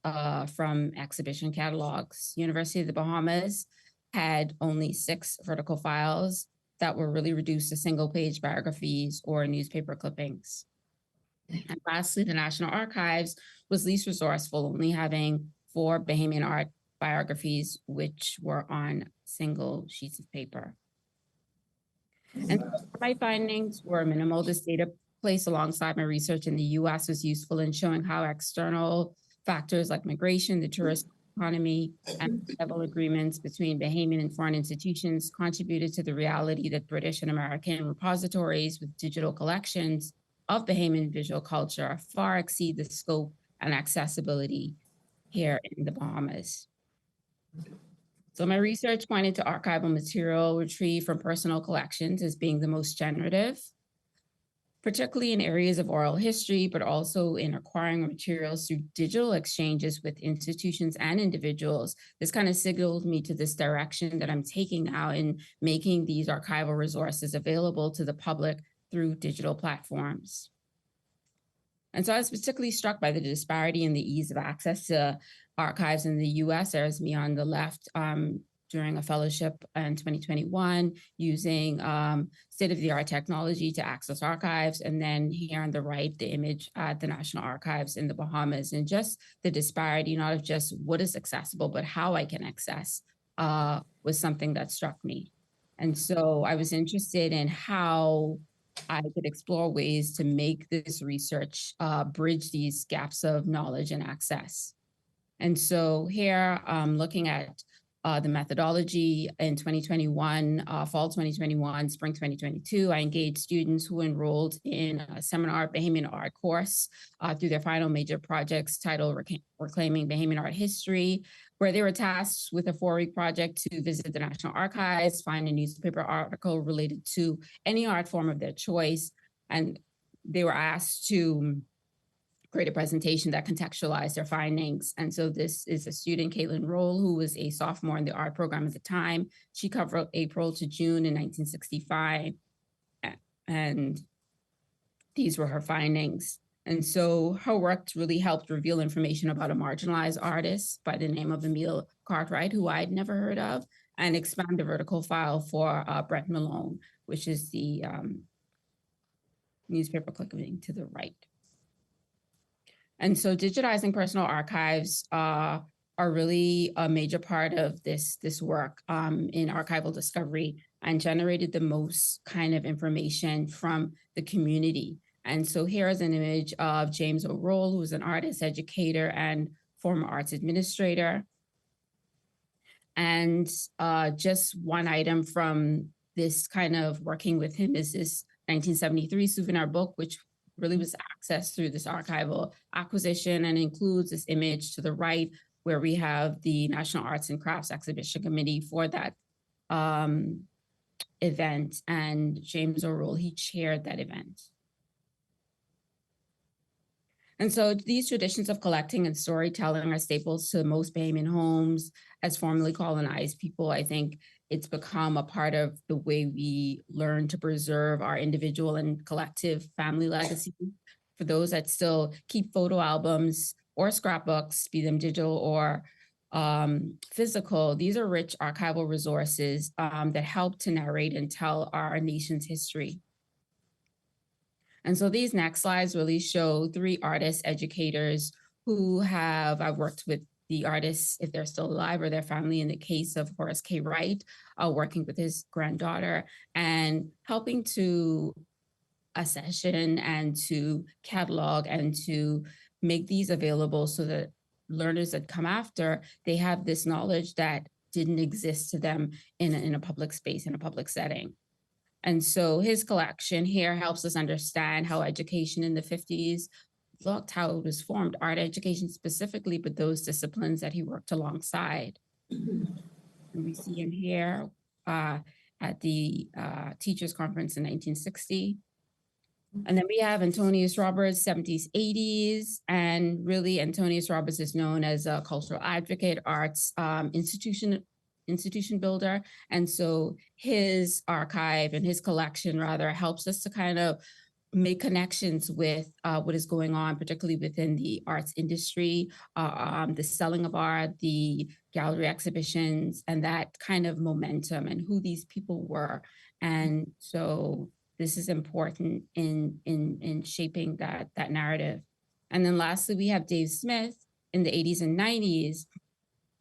[SPEAKER 9] from exhibition catalogs. University of the Bahamas had only 6 vertical files that were really reduced to single-page biographies or newspaper clippings. And lastly, the National Archives was least resourceful, only having 4 Bahamian art biographies, which were on single sheets of paper. And my findings were minimal. This data placed alongside my research in the US was useful in showing how external factors like migration, the tourist economy, and level agreements between Bahamian and foreign institutions contributed to the reality that British and American repositories with digital collections of Bahamian visual culture far exceed the scope and accessibility here in the Bahamas. So my research pointed to archival material retrieved from personal collections as being the most generative, particularly in areas of oral history, but also in acquiring materials through digital exchanges with institutions and individuals. This kind of signaled me to this direction that I'm taking now in making these archival resources available to the public through digital platforms. And so I was particularly struck by the disparity in the ease of access to archives in the US. There's me on the left during a fellowship in 2021 using state-of-the-art technology to access archives. And then here on the right, the image at the National Archives in the Bahamas, and just the disparity, not of just what is accessible, but how I can access was something that struck me. And so I was interested in how I could explore ways to make this research bridge these gaps of knowledge and access. And so here, looking at
[SPEAKER 10] the methodology in 2021, fall 2021, spring 2022. I engaged students who enrolled in a seminar Bahamian art course through their final major projects titled Reclaiming Bahamian Art History, where they were tasked with a 4-week project to visit the National Archives, find a newspaper article related to any art form of their choice. And they were asked to create a presentation that contextualized their findings. And so this is a student, Caitlin Roll, who was a sophomore in the art program at the time. She covered April to June in 1965. And these were her findings. And so her work really helped reveal information about a marginalized artist by the name of Emile Cartwright, who I'd never heard of, and expand the vertical file for Brett Malone, which is the newspaper clicking to the right. And so digitizing personal archives are really a major part of this work in archival discovery, and generated the most kind of information from the community. And so here is an image of James O'Rourke, who is an artist, educator, and former arts administrator. And just one item from this kind of working with him is this 1973 souvenir book, which really was accessed through this archival acquisition, and includes this image to the right where we have the National Arts and Crafts Exhibition Committee for that event. And James O'Rourke, he chaired that event. And so these traditions of collecting and storytelling are staples to most Bahamian homes. As formerly colonized people, I think it's become a part of the way we learn to preserve our individual and collective family legacy. For those that still keep photo albums or scrapbooks, be them digital or physical, these are rich archival resources that help to narrate and tell our nation's history. And so these next slides really show 3 artists, educators who I've worked with the artists, if they're still alive, or their family, in the case of Horace K. Wright, working with his granddaughter and helping to accession and to catalog and to make these available so that learners that come after, they have this knowledge that didn't exist to them in a public space, in a public setting. And so his collection here helps us understand how education in the 50s looked, how it was formed, art education specifically, but those disciplines that he worked alongside. And we see him here at the Teachers Conference in 1960. And then we have Antonius Roberts, 70s, 80s. And really, Antonius Roberts is known as a cultural advocate, arts institution builder. And so his archive and his collection rather helps us to kind of make connections with what is going on, particularly within the arts industry, the selling of art, the gallery exhibitions, and that kind of momentum and who these people were. And so this is important in shaping that narrative. And then lastly, we have Dave Smith in the 80s and 90s.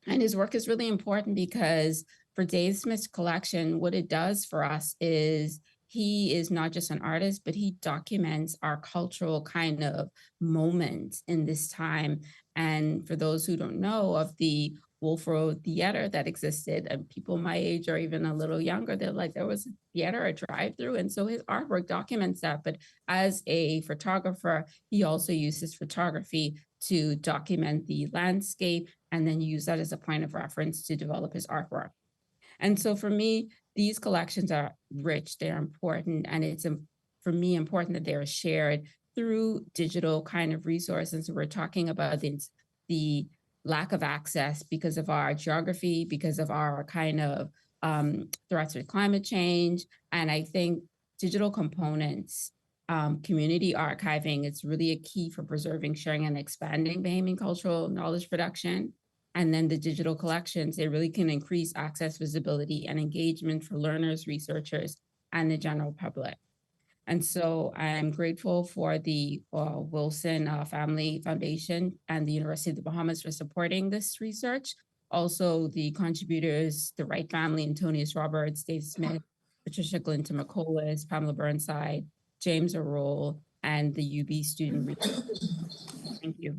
[SPEAKER 10] And his work is really important because for Dave Smith's collection, what it does for us is he is not just an artist, but he documents our cultural kind of moment in this time. And for those who don't know of the Wolf Road Theater that existed, and people my age or even a little younger, they're like, there was a theater, a drive-through. And so his artwork documents that. But as a photographer, he also uses photography to document the landscape and then use that as a point of reference to develop his artwork. And so for me, these collections are rich, they're important, and it's, for me, important that they're shared through digital kind of resources. We're talking about the lack of access because of our geography, because of our kind of threats with climate change. And I think digital components, community archiving, it's really a key for preserving, sharing, and expanding Bahamian cultural knowledge production. And then the digital collections, they really can increase access, visibility, and engagement for learners, researchers, and the general public. And so I'm grateful for the Wilson Family Foundation and the University of the Bahamas for supporting this research. Also the contributors, the Wright family, Antonius Roberts, Dave Smith, Patricia Glinton McColas, Pamela Burnside, James O'Rourke, and the UB student research. Thank you.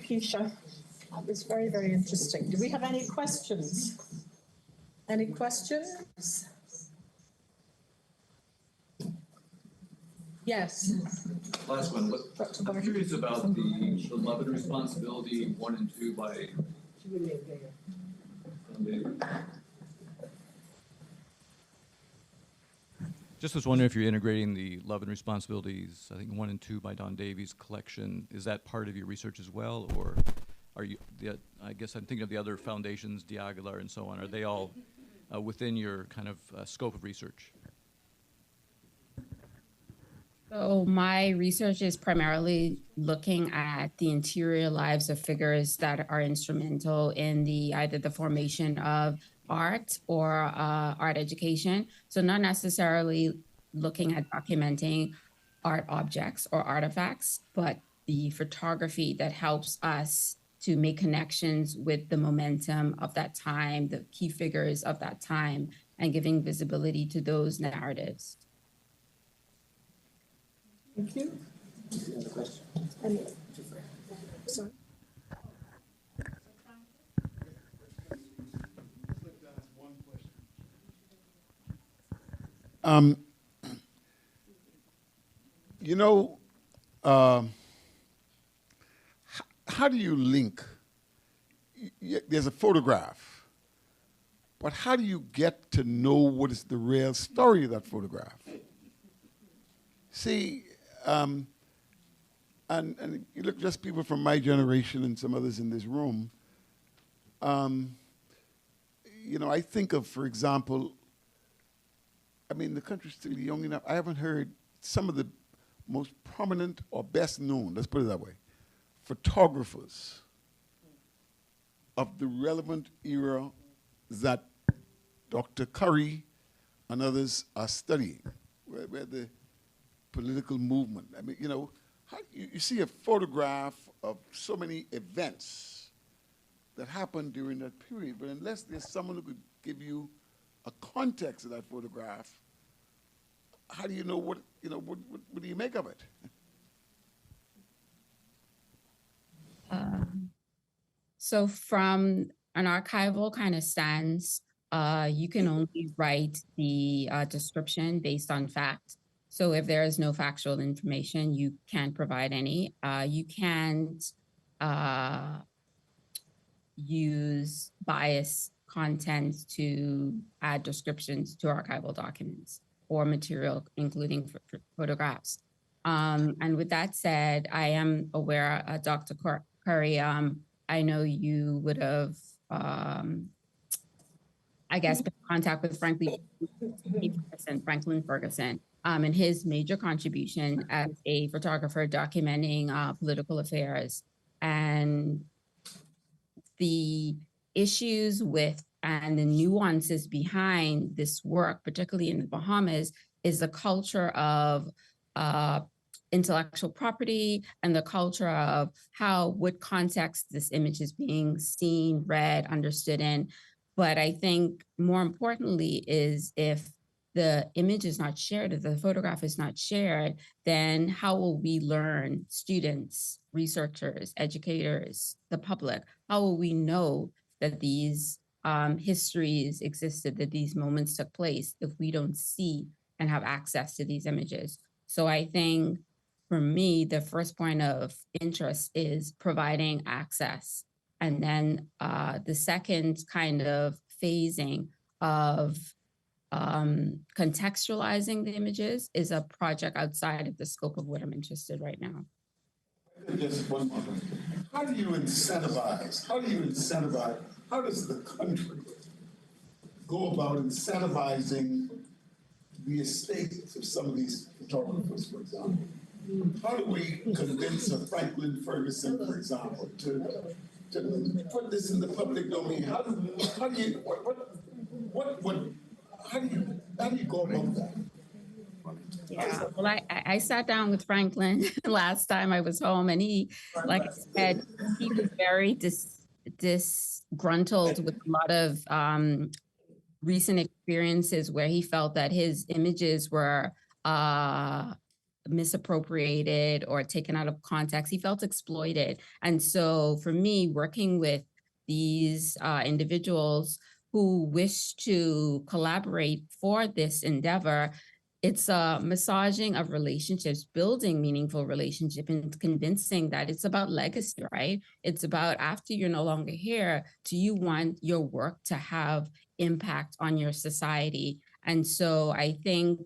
[SPEAKER 6] Keisha. That was very, very interesting. Do we have any questions? Any questions? Yes.
[SPEAKER 11] Last one. I'm curious about the love and responsibility 1 and 2 by
[SPEAKER 12] Just was wondering if you're integrating the love and responsibilities, I think 1 and 2 by Don Davies collection. Is that part of your research as well, or are you? I guess I'm thinking of the other foundations, Diaghilar and so on. Are they all within your kind of scope of research?
[SPEAKER 10] So my research is primarily looking at the interior lives of figures that are instrumental in either the formation of art or art education. So not necessarily looking at documenting art objects or artifacts, but the photography that helps us to make connections with the momentum of that time, the key figures of that time, and giving visibility to those narratives.
[SPEAKER 6] Thank you. Sorry.
[SPEAKER 13] You know, how do you link? There's a photograph, but how do you get to know what is the real story of that photograph? See, and you look, just people from my generation and some others in this room, you know, I think of, for example, I mean, the country's still young enough. I haven't heard some of the most prominent or best known, let's put it that way, photographers of the relevant era that Dr. Curry and others are studying, where the political movement. I mean, you know, how, you see a photograph of so many events that happened during that period, but unless there's someone who could give you a context of that photograph, how do you know what, you know, what do you make of it?
[SPEAKER 10] So from an archival kind of stance, you can only write the description based on fact. So if there is no factual information, you can't provide any. You can't use biased content to add descriptions to archival documents or material, including photographs. And with that said, I am aware, Dr. Curry, I know you would have, I guess, been in contact with Franklyn Ferguson, and his major contribution as a photographer documenting political affairs. And the issues with and the nuances behind this work, particularly in the Bahamas, is the culture of intellectual property and the culture of what context this image is being seen, read, understood in. But I think more importantly is if the image is not shared, if the photograph is not shared, then how will we learn, students, researchers, educators, the public, how will we know that these histories existed, that these moments took place if we don't see and have access to these images? So I think for me, the first point of interest is providing access. And then the second kind of phasing of contextualizing the images is a project outside of the scope of what I'm interested in right now.
[SPEAKER 13] Just one more thing. How do you incentivize? How does the country go about incentivizing the estates of some of these photographers, for example? How do we convince a Franklyn Ferguson, for example, to put this in the public domain? How do you go about that?
[SPEAKER 10] Yeah, well, I sat down with Franklyn last time I was home, and he, like I said, he was very disgruntled with a lot of recent experiences where he felt that his images were misappropriated or taken out of context. He felt exploited. And so for me, working with these individuals who wish to collaborate for this endeavor, it's a massaging of relationships, building meaningful relationship, and convincing that it's about legacy, right? It's about after you're no longer here, do you want your work to have impact on your society? And so I think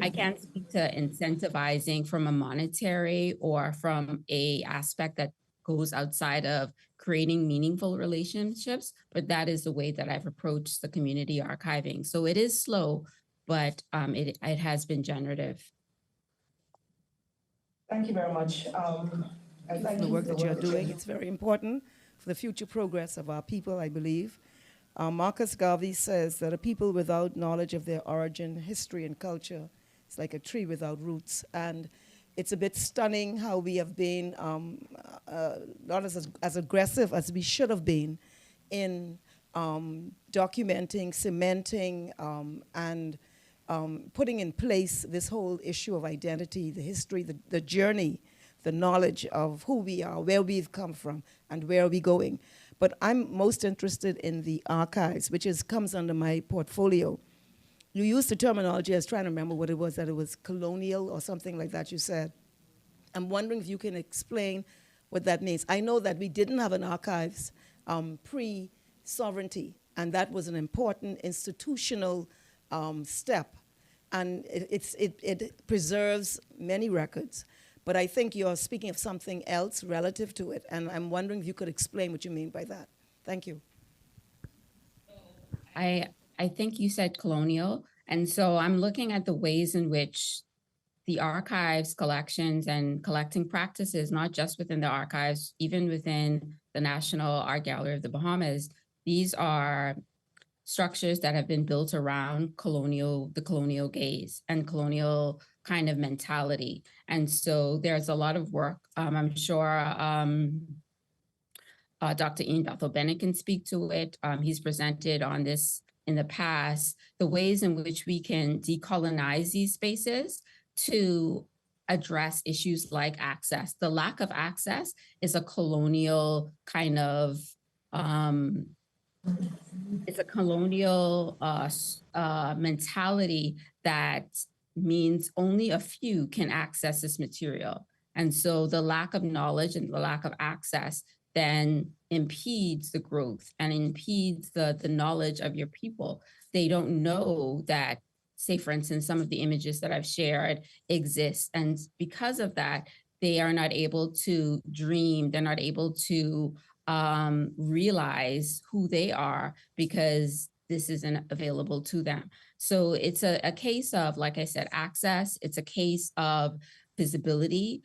[SPEAKER 10] I can't speak to incentivizing from a monetary or from a aspect that goes outside of creating meaningful relationships, but that is the way that I've approached the community archiving. So it is slow, but it has been generative.
[SPEAKER 6] Thank you very much. And thank
[SPEAKER 14] The
[SPEAKER 6] you
[SPEAKER 14] work
[SPEAKER 6] for
[SPEAKER 14] that you're doing, it's very important for the future progress of our people, I believe. Marcus Garvey says that a people without knowledge of their origin, history, and culture is like a tree without roots. And it's a bit stunning how we have been not as aggressive as we should have been in documenting, cementing, and putting in place this whole issue of identity, the history, the journey, the knowledge of who we are, where we've come from, and where are we going. But I'm most interested in the archives, which comes under my portfolio. You used the terminology, I was trying to remember what it was, that it was colonial or something like that you said. I'm wondering if you can explain what that means. I know that we didn't have an archives pre-sovereignty, and that was an important institutional step. And it preserves many records. But I think you're speaking of something else relative to it, and I'm wondering if you could explain what you mean by that. Thank you.
[SPEAKER 10] I think you said colonial, and so I'm looking at the ways in which the archives, collections, and collecting practices, not just within the archives, even within the National Art Gallery of the Bahamas, these are structures that have been built around the colonial gaze and colonial kind of mentality. And so there's a lot of work. I'm sure Dr. Ian Bethel-Bennett can speak to it. He's presented on this in the past, the ways in which we can decolonize these spaces to address issues like access. The lack of access is a colonial kind of, it's a colonial mentality that means only a few can access this material. And so the lack of knowledge and the lack of access then impedes the growth and impedes the knowledge of your people. They don't know that, say, for instance, some of the images that I've shared exist. And because of that, they are not able to dream. They're not able to realize who they are because this isn't available to them. So it's a case of, like I said, access. It's a case of visibility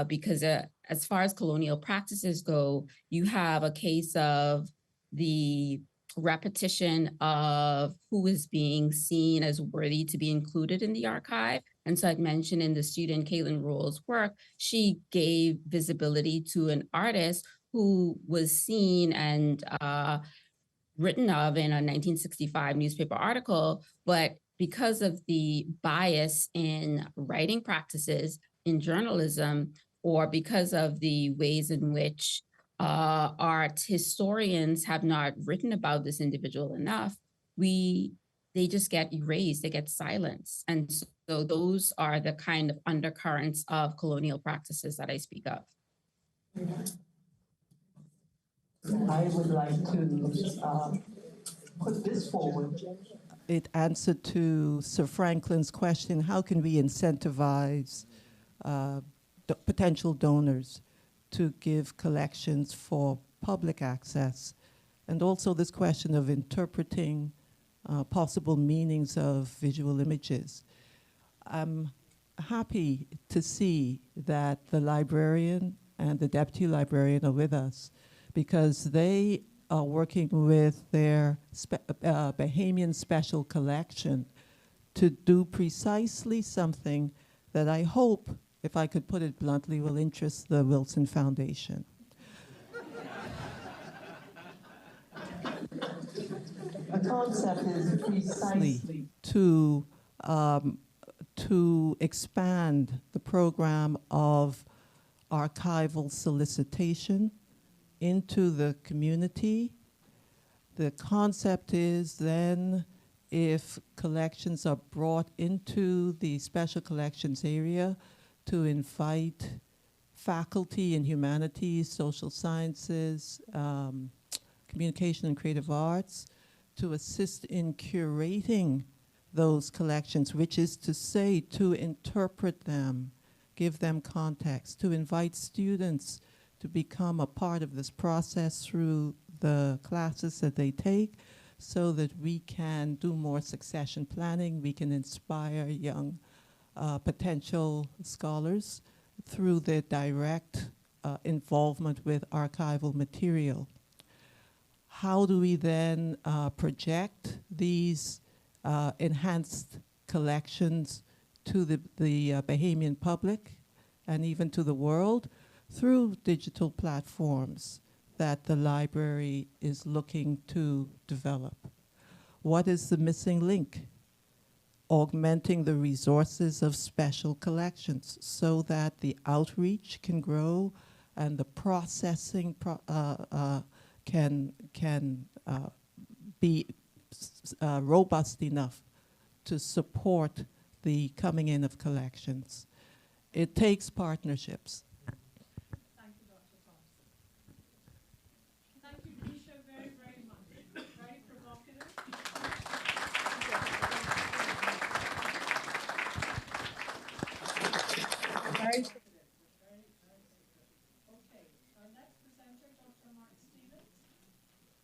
[SPEAKER 10] because as far as colonial practices go, you have a case of the repetition of who is being seen as worthy to be included in the archive. And so I'd mentioned in the student Caitlin Rule's work, she gave visibility to an artist who was seen and written of in a 1965 newspaper article, but because of the bias in writing practices in journalism, or because of the ways in which art historians have not written about this individual enough, they just get erased, they get silenced. And so those are the kind of undercurrents of colonial practices that I speak of.
[SPEAKER 6] I would like to put this forward.
[SPEAKER 15] It answered to Sir Franklyn's question, how can we incentivize potential donors to give collections for public access? And also this question of interpreting possible meanings of visual images. I'm happy to see that the librarian and the deputy librarian are with us because they are working with their Bahamian Special Collection to do precisely something that I hope, if I could put it bluntly, will interest the Wilson Foundation.
[SPEAKER 6] The concept is precisely
[SPEAKER 15] to to expand the program of archival solicitation into the community. The concept is then, if collections are brought into the special collections area, to invite faculty in humanities, social sciences, communication and creative arts to assist in curating those collections, which is to say, to interpret them, give them context, to invite students to become a part of this process through the classes that they take, so that we can do more succession planning, we can inspire young potential scholars through their direct involvement with archival material. How do we then project these enhanced collections to the Bahamian public and even to the world? Through digital platforms that the library is looking to develop. What is the missing link? Augmenting the resources of special collections so that the outreach can grow and the processing can be robust enough to support the coming in of collections. It takes partnerships.
[SPEAKER 2] Thank you, Dr. Thompson. Thank you, Keisha, very, very much. Very provocative. Very okay. Our next presenter, Dr. Mark Stevens.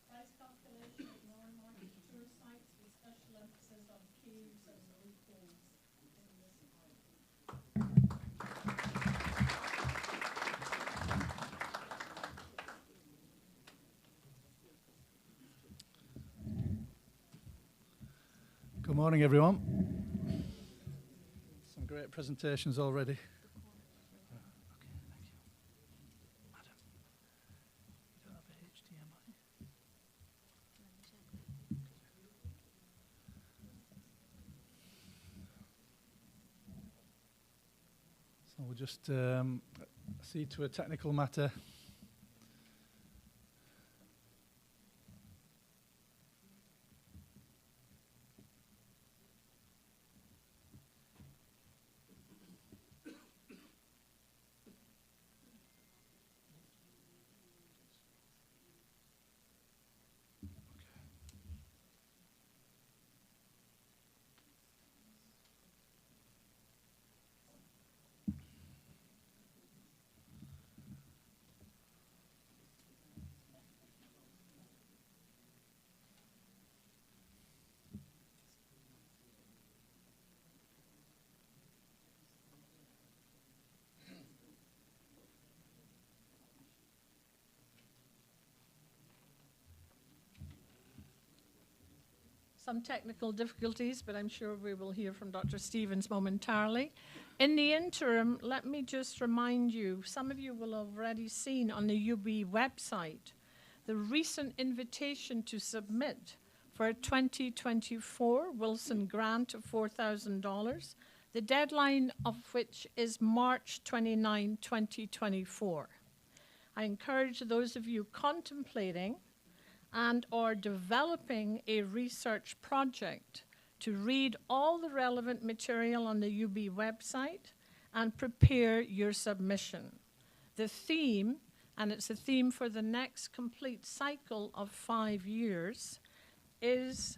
[SPEAKER 2] Price calculation of Northern Market tour sites with special emphasis on caves and loopholes in this art.
[SPEAKER 16] Good morning, everyone. Some great presentations already. So we'll just see to a technical matter.
[SPEAKER 2] Some technical difficulties, but I'm sure we will hear from Dr. Stevens momentarily. In the interim, let me just remind you, some of you will have already seen on the UB website the recent invitation to submit for a 2024 Wilson grant of $4,000, the deadline of which is March 29, 2024. I encourage those of you contemplating and or developing a research project to read all the relevant material on the UB website and prepare your submission. The theme, and it's a theme for the next complete cycle of 5 years, is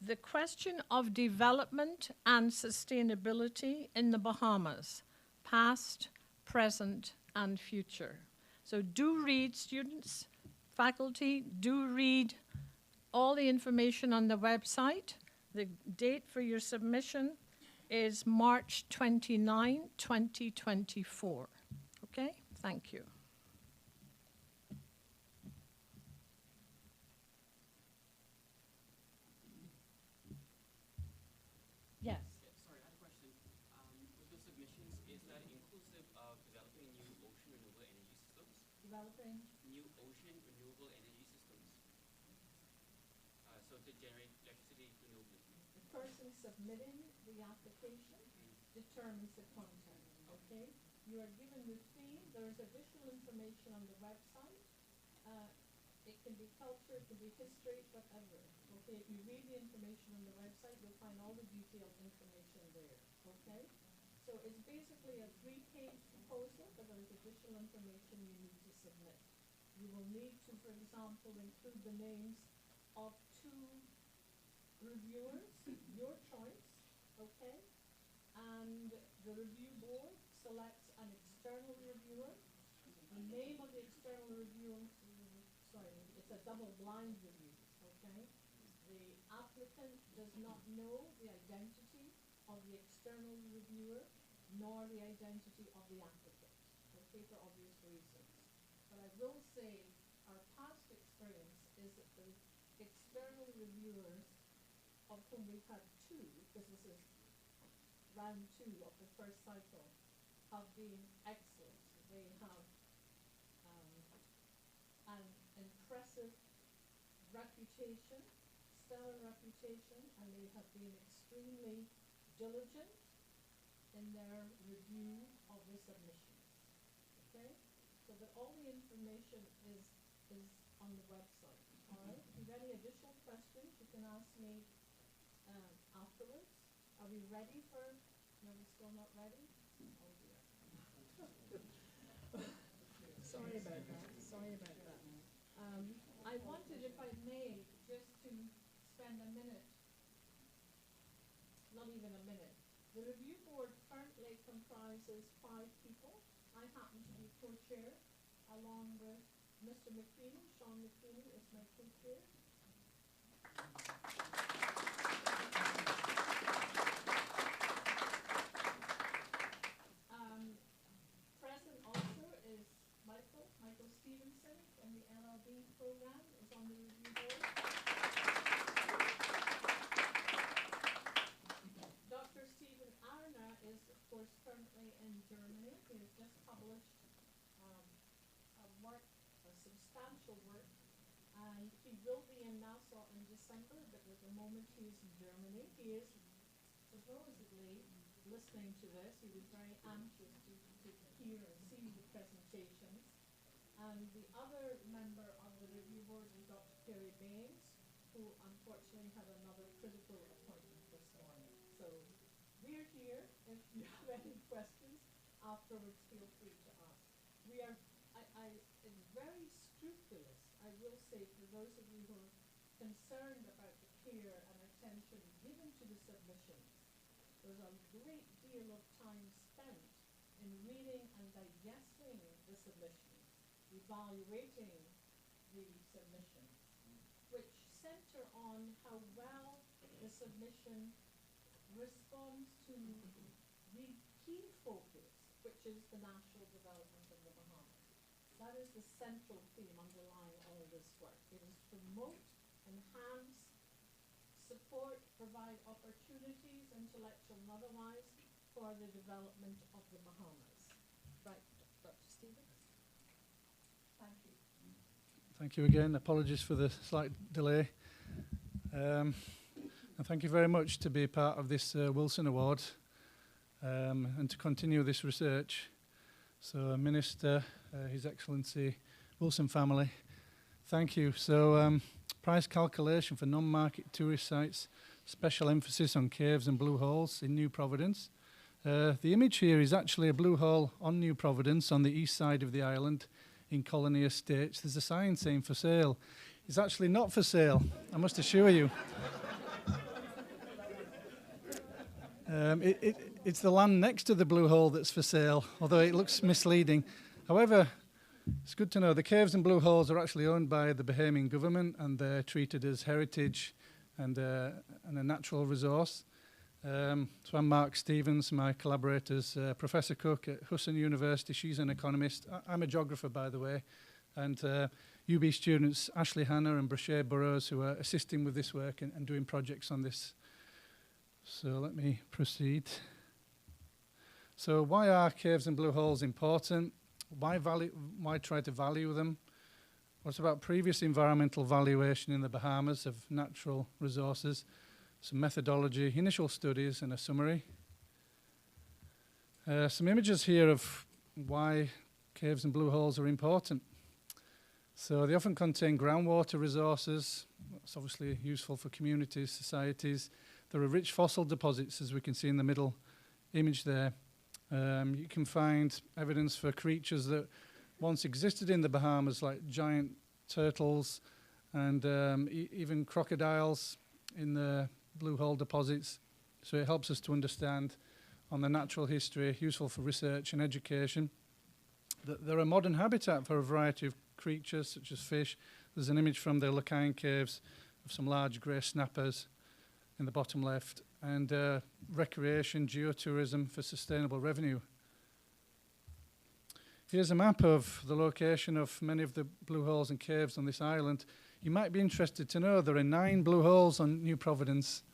[SPEAKER 2] the question of development and sustainability in the Bahamas, past, present, and future. So do read, students, faculty, do read all the information on the website. The date for your submission is March 29, 2024. Okay, thank you. Yes.
[SPEAKER 17] Sorry, I have a question. With the submissions, is that inclusive of developing new ocean renewable energy systems?
[SPEAKER 2] Developing
[SPEAKER 17] new ocean renewable energy systems. So to generate electricity renewably.
[SPEAKER 2] the person submitting the application determines the content, okay? You are given the theme, there is additional information on the website. It can be culture, it can be history, whatever, okay? If you read the information on the website, you'll find all the detailed information there, okay? So it's basically a 3-page proposal, but there is additional information you need to submit. You will need to, for example, include the names of 2 reviewers, your choice, okay? And the review board selects an external reviewer. The name of the external reviewer, it's a double-blind review, okay? The applicant does not know the identity of the external reviewer, nor the identity of the applicant, okay, for obvious reasons. But I will say our past experience is that the external reviewers, of whom we've had 2, because this is round 2 of the first cycle, have been excellent. They have an impressive reputation, stellar reputation, and they have been extremely diligent in their review of the submissions, okay? So that all the information is on the website, all right? If you have any additional questions, you can ask me afterwards. Are we ready for, no, we're still not ready? Oh dear. Sorry about that, sorry about that. I wanted, if I may, just to spend a minute, not even a minute. The review board currently comprises 5 people. I happen to be co-chair, along with Mr. McQueen. Sean McQueen is my co-chair. Present also is Michael Stevenson from the LLB program is on the review board. Dr. Stephen Arna is, of course, currently in Germany. He has just published a substantial work, and he will be in Nassau in December, but at the moment he is in Germany. He is supposedly listening to this. He was very anxious to hear and see the presentations. And the other member of the review board is Dr. Kerry Baines, who unfortunately had another critical appointment this morning. So we're here. If you have any questions afterwards, feel free to ask. We are, it's very scrupulous, I will say, for those of you who are concerned about the care and attention given to the submissions. There's a great deal of time spent in reading and digesting the submissions, evaluating the submissions, which center on how well the submission responds to the key focus, which is the national development of the Bahamas. That is the central theme underlying all this work. It is promote, enhance, support, provide opportunities, intellectual and otherwise, for the development of the Bahamas. Right, Dr. Stevens? Thank you.
[SPEAKER 16] Thank you again. Apologies for the slight delay. And thank you very much to be part of this Wilson Award and to continue this research. So, Minister, His Excellency, Wilson family, thank you. So, price calculation for non-market tourist sites, special emphasis on caves and blue holes in New Providence. The image here is actually a blue hole on New Providence on the east side of the island in Colony Estates. There's a sign saying for sale. It's actually not for sale, I must assure you. It's the land next to the blue hole that's for sale, although it looks misleading. However, it's good to know the caves and blue holes are actually owned by the Bahamian government, and they're treated as heritage and a natural resource. So I'm Mark Stevens, my collaborator's Professor Cook at Husson University. She's an economist. I'm a geographer, by the way. And UB students Ashley Hanna and Brashay Burrows, who are assisting with this work and doing projects on this. So let me proceed. So why are caves and blue holes important? Why try to value them? What about previous environmental valuation in the Bahamas of natural resources? Some methodology, initial studies, and a summary. Some images here of why caves and blue holes are important. So they often contain groundwater resources. That's obviously useful for communities, societies. There are rich fossil deposits, as we can see in the middle image there. You can find evidence for creatures that once existed in the Bahamas, like giant turtles and even crocodiles in the blue hole deposits. So it helps us to understand on the natural history, useful for research and education. There are modern habitat for a variety of creatures, such as fish. There's an image from the Locain caves of some large grey snappers in the bottom left, and recreation, geotourism for sustainable revenue. Here's a map of the location of many of the blue holes and caves on this island. You might be interested to know there are 9 blue holes on New Providence.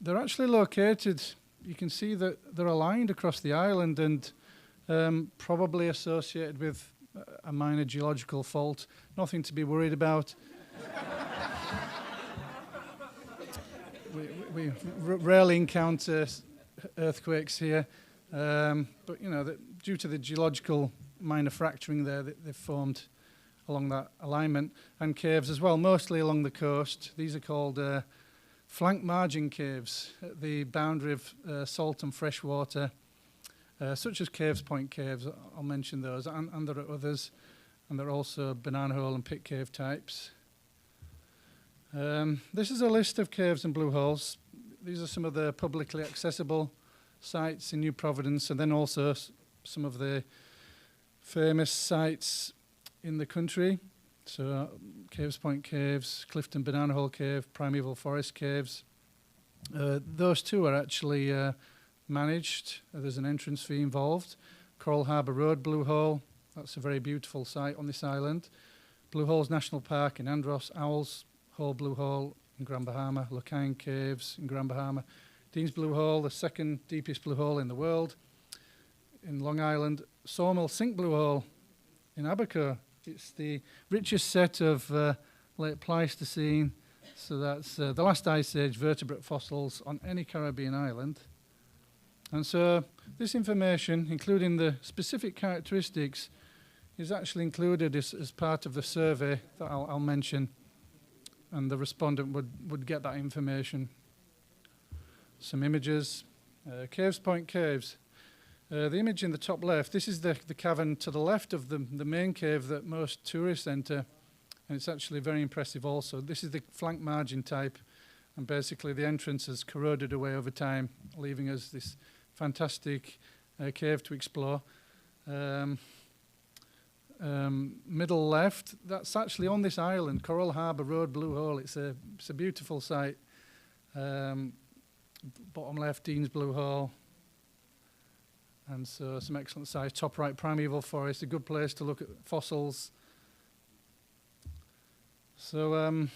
[SPEAKER 16] They're actually located, you can see that they're aligned across the island and probably associated with a minor geological fault. Nothing to be worried about. we rarely encounter earthquakes here, but you know, due to the geological minor fracturing there, they've formed along that alignment, and caves as well, mostly along the coast. These are called flank margin caves at the boundary of salt and fresh water, such as Caves Point caves. I'll mention those, and there are others, and there are also banana hole and pit cave types. This is a list of caves and blue holes. These are some of the publicly accessible sites in New Providence, and then also some of the famous sites in the country. So Caves Point Caves, Clifton Banana Hole Cave, Primeval Forest Caves. Those two are actually managed. There's an entrance fee involved. Coral Harbour Road Blue Hole, that's a very beautiful site on this island. Blue Holes National Park in Andros, Owls Hole Blue Hole in Grand Bahama, Locain Caves in Grand Bahama, Dean's Blue Hole, the second deepest blue hole in the world in Long Island, Sawmill Sink Blue Hole in Abaco. It's the richest set of late Pleistocene, so that's the last ice age vertebrate fossils on any Caribbean island. And so this information, including the specific characteristics, is actually included as part of the survey that I'll mention, and the respondent would get that information. Some images. Caves Point Caves. The image in the top left, this is the cavern to the left of the main cave that most tourists enter, and it's actually very impressive also. This is the flank margin type, and basically the entrance has corroded away over time, leaving us this fantastic cave to explore. Middle left, that's actually on this island, Coral Harbour Road Blue Hole. It's a beautiful site. Bottom left, Dean's Blue Hole. And so some excellent sites. Top right, Primeval Forest, a good place to look at fossils. So,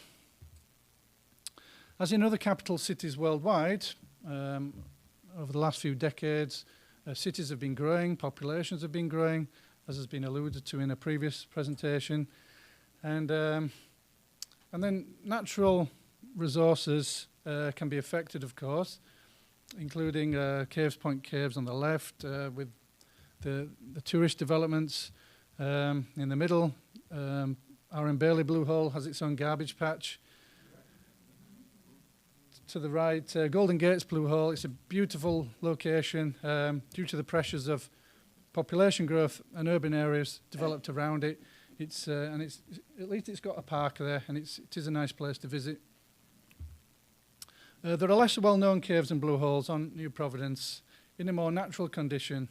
[SPEAKER 16] as in other capital cities worldwide, over the last few decades, cities have been growing, populations have been growing, as has been alluded to in a previous presentation. And then natural resources can be affected, of course, including Caves Point Caves on the left, with the tourist developments in the middle. R.M. Bailey Blue Hole has its own garbage patch. To the right, Golden Gates Blue Hole. It's a beautiful location due to the pressures of population growth and urban areas developed around it. And at least it's got a park there, and it is a nice place to visit. There are less well-known caves and blue holes on New Providence in a more natural condition,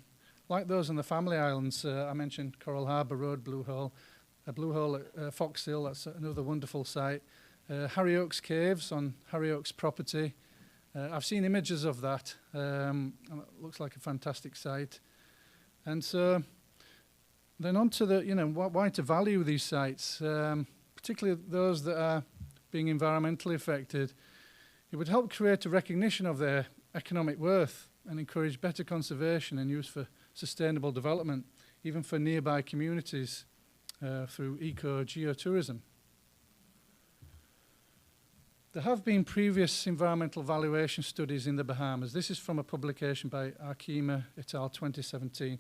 [SPEAKER 16] like those on the Family Islands. I mentioned Coral Harbour Road Blue Hole, a blue hole at Fox Hill. That's another wonderful site. Harry Oaks Caves on Harry Oaks property. I've seen images of that. And it looks like a fantastic site. And so then on to why to value these sites, particularly those that are being environmentally affected. It would help create a recognition of their economic worth and encourage better conservation and use for sustainable development, even for nearby communities through eco-geotourism. There have been previous environmental valuation studies in the Bahamas. This is from a publication by Arkema et al. 2017.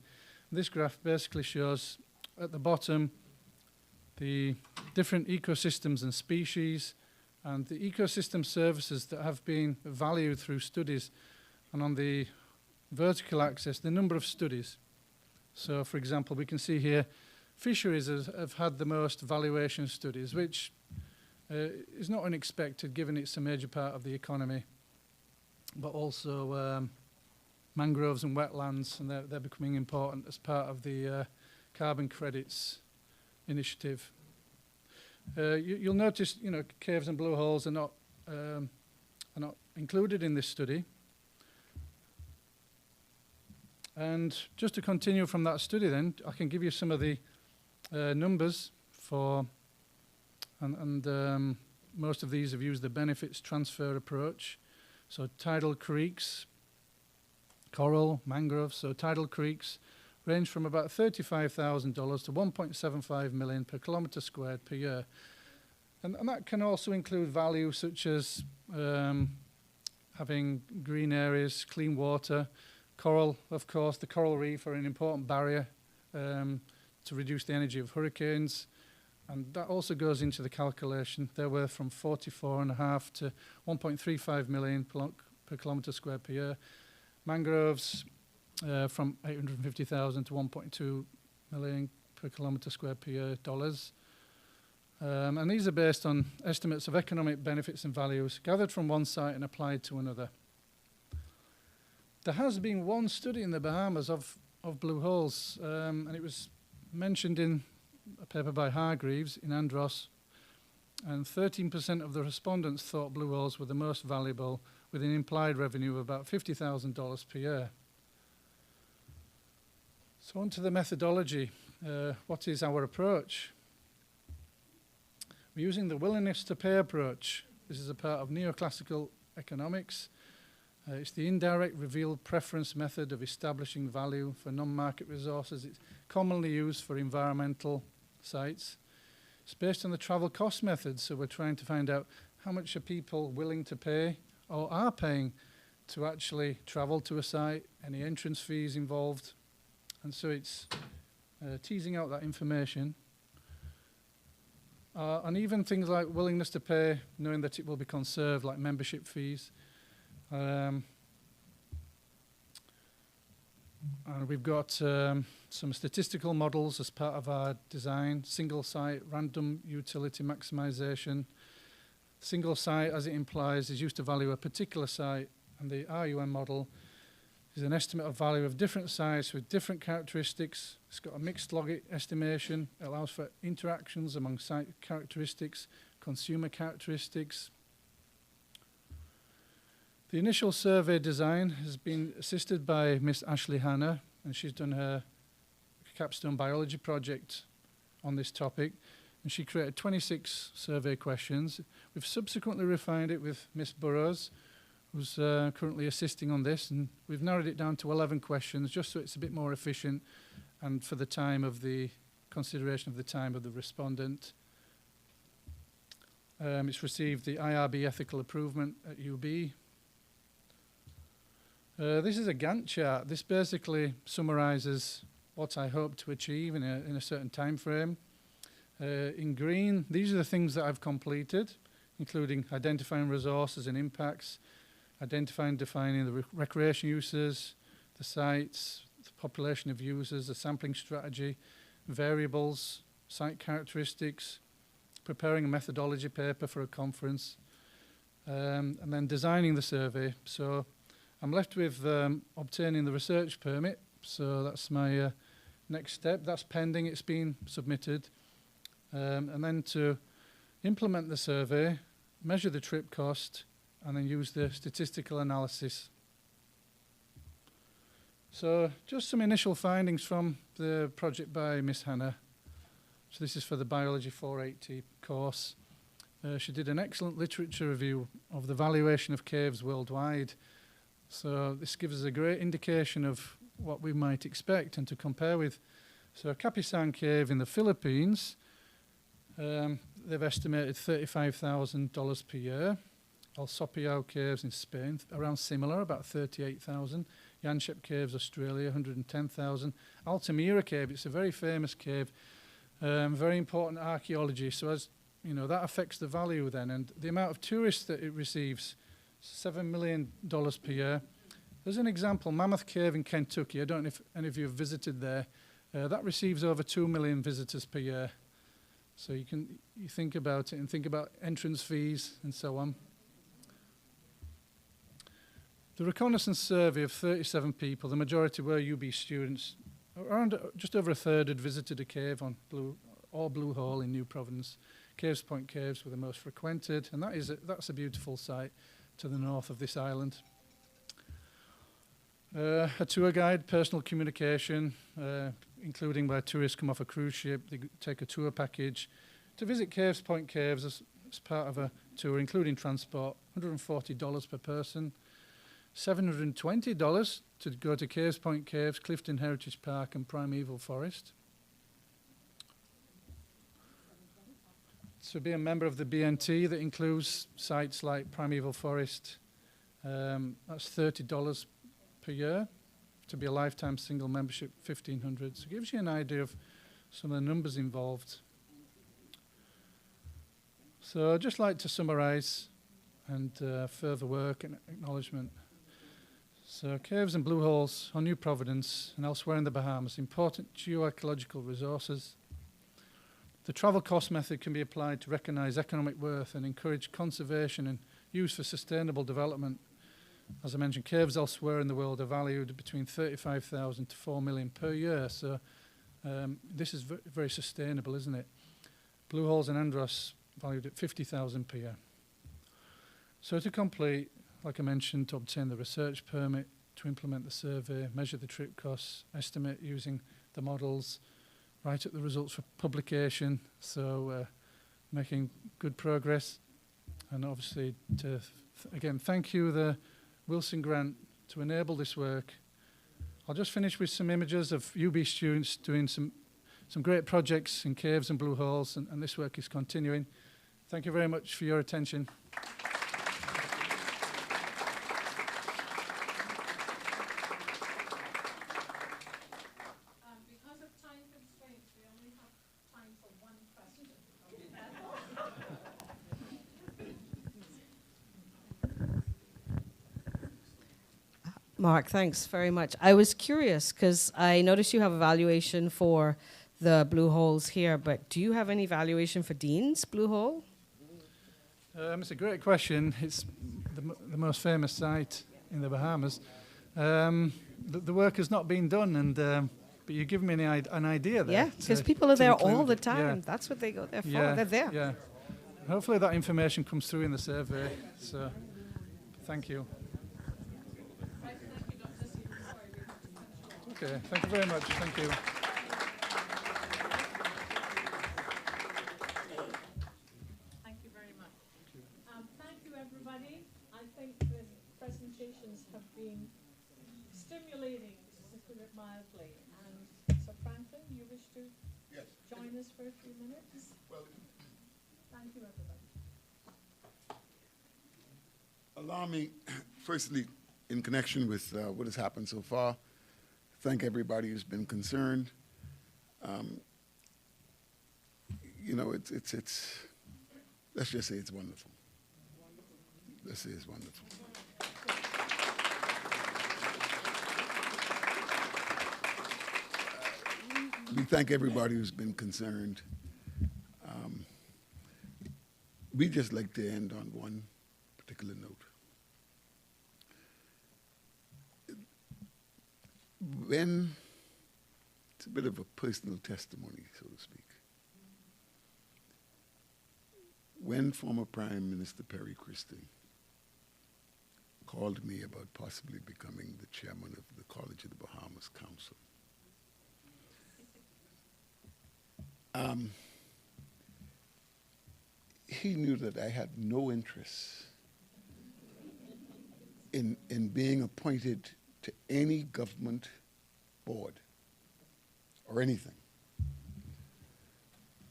[SPEAKER 16] This graph basically shows at the bottom the different ecosystems and species and the ecosystem services that have been valued through studies, and on the vertical axis the number of studies. So for example, we can see here fisheries have had the most valuation studies, which is not unexpected given it's a major part of the economy, but also mangroves and wetlands, and they're becoming important as part of the carbon credits initiative. You'll notice, caves and blue holes are not included in this study. And just to continue from that study, then I can give you some of the numbers for, and most of these have used the benefits transfer approach. So tidal creeks, coral, mangroves. So tidal creeks range from about $35,000 to $1.75 million per kilometre squared per year. And that can also include values such as having green areas, clean water, coral, of course. The coral reef are an important barrier to reduce the energy of hurricanes. And that also goes into the calculation. They're worth from $44.5 to $1.35 million per kilometre squared per year. Mangroves from $850,000 to $1.2 million per kilometre squared per year dollars. And these are based on estimates of economic benefits and values gathered from one site and applied to another. There has been one study in the Bahamas of blue holes, and it was mentioned in a paper by Hargreaves in Andros, and 13% of the respondents thought blue holes were the most valuable, with an implied revenue of about $50,000 per year. So on to the methodology. What is our approach? We're using the willingness to pay approach. This is a part of neoclassical economics. It's the indirect revealed preference method of establishing value for non-market resources. It's commonly used for environmental sites. It's based on the travel cost method, so we're trying to find out how much are people willing to pay or are paying to actually travel to a site, any entrance fees involved. And so it's teasing out that information. And even things like willingness to pay, knowing that it will be conserved, like membership fees. And we've got some statistical models as part of our design. Single site, random utility maximization. Single site, as it implies, is used to value a particular site, and the RUM model is an estimate of value of different sites with different characteristics. It's got a mixed log estimation. It allows for interactions among site characteristics, consumer characteristics. The initial survey design has been assisted by Miss Ashley Hanna, and she's done her capstone biology project on this topic, and she created 26 survey questions. We've subsequently refined it with Miss Burrows, who's currently assisting on this, and we've narrowed it down to 11 questions just so it's a bit more efficient and for the time of the consideration of the time of the respondent. It's received the IRB ethical improvement at UB. This is a Gantt chart. This basically summarizes what I hope to achieve in a certain time frame. In green, these are the things that I've completed, including identifying resources and impacts, identifying, defining the recreation uses, the sites, the population of users, the sampling strategy, variables, site characteristics, preparing a methodology paper for a conference, and then designing the survey. So I'm left with obtaining the research permit. So that's my next step. That's pending. It's been submitted. And then to implement the survey, measure the trip cost, and then use the statistical analysis. So just some initial findings from the project by Miss Hanna. So this is for the Biology 480 course. She did an excellent literature review of the valuation of caves worldwide. So this gives us a great indication of what we might expect and to compare with. So Capisan Cave in the Philippines, they've estimated $35,000 per year. El Sopiao Caves in Spain, around similar, about 38,000. Yanchep Caves, Australia, 110,000. Altamira Cave, it's a very famous cave, very important archaeology. So as you know, that affects the value then, and the amount of tourists that it receives, $7 million per year. There's an example, Mammoth Cave in Kentucky. I don't know if any of you have visited there. That receives over 2 million visitors per year. So you think about it and think about entrance fees and so on. The reconnaissance survey of 37 people, the majority were UB students. Around just over a third had visited a cave on Blue Hole in New Providence. Caves Point Caves were the most frequented, and that's a beautiful site to the north of this island. A tour guide, personal communication, including where tourists come off a cruise ship, they take a tour package. To visit Caves Point Caves as part of a tour, including transport, $140 per person. $720 to go to Caves Point Caves, Clifton Heritage Park and Primeval Forest. To be a member of the BNT, that includes sites like Primeval Forest, that's $30 per year. To be a lifetime single membership, $1,500. So it gives you an idea of some of the numbers involved. So I'd just like to summarize and further work and acknowledgement. So caves and blue holes on New Providence and elsewhere in the Bahamas, important geoecological resources. The travel cost method can be applied to recognize economic worth and encourage conservation and use for sustainable development. As I mentioned, caves elsewhere in the world are valued between $35,000 to $4 million per year. So this is very sustainable, isn't it? Blue holes in Andros valued at $50,000 per year. So to complete, like I mentioned, to obtain the research permit, to implement the survey, measure the trip costs, estimate using the models, write up the results for publication. So making good progress. And obviously, again, thank you, the Wilson Grant, to enable this work. I'll just finish with some images of UB students doing some great projects in caves and blue holes, and this work is continuing. Thank you very much for your attention.
[SPEAKER 2] Because of time constraints, we only have time for one question.
[SPEAKER 7] Mark, thanks very much. I was curious because I noticed you have a valuation for the blue holes here, but do you have any valuation for Dean's Blue Hole?
[SPEAKER 16] It's a great question. It's the most famous site in the Bahamas. The work has not been done, and but you give me an idea there.
[SPEAKER 7] Yeah, because people are there all
[SPEAKER 16] include.
[SPEAKER 7] the time.
[SPEAKER 16] Yeah.
[SPEAKER 7] That's what they go there for.
[SPEAKER 16] Yeah,
[SPEAKER 7] They're there.
[SPEAKER 16] Yeah. Hopefully that information comes through in the survey. So, thank you. Okay, thank you very much. Thank you.
[SPEAKER 2] Thank you very much. Thank you, everybody. I think the presentations have been stimulating, to put it mildly. And so, Franklyn, you wish to join us for a few minutes? Thank you, everybody.
[SPEAKER 13] Allow me, firstly, in connection with what has happened so far, thank everybody who's been concerned. You know, it's let's just say it's wonderful. Let's say it's wonderful. We thank everybody who's been concerned. We just like to end on one particular note. When, it's a bit of a personal testimony, so to speak. When former Prime Minister Perry Christie called me about possibly becoming the chairman of the College of the Bahamas Council, he knew that I had no interest in being appointed to any government board or anything.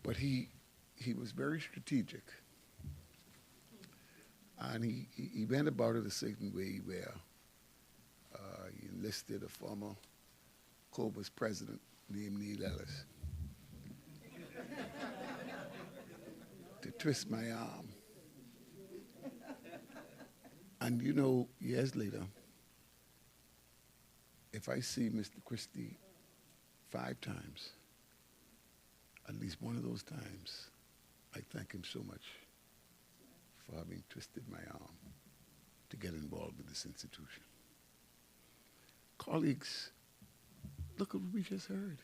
[SPEAKER 13] But he was very strategic. And he went about it a certain way where he enlisted a former Cobus president named Neil Ellis to twist my arm. And you know, years later, if I see Mr. Christie 5 times, at least one of those times, I thank him so much for having twisted my arm to get involved with this institution. Colleagues, look at what we just heard.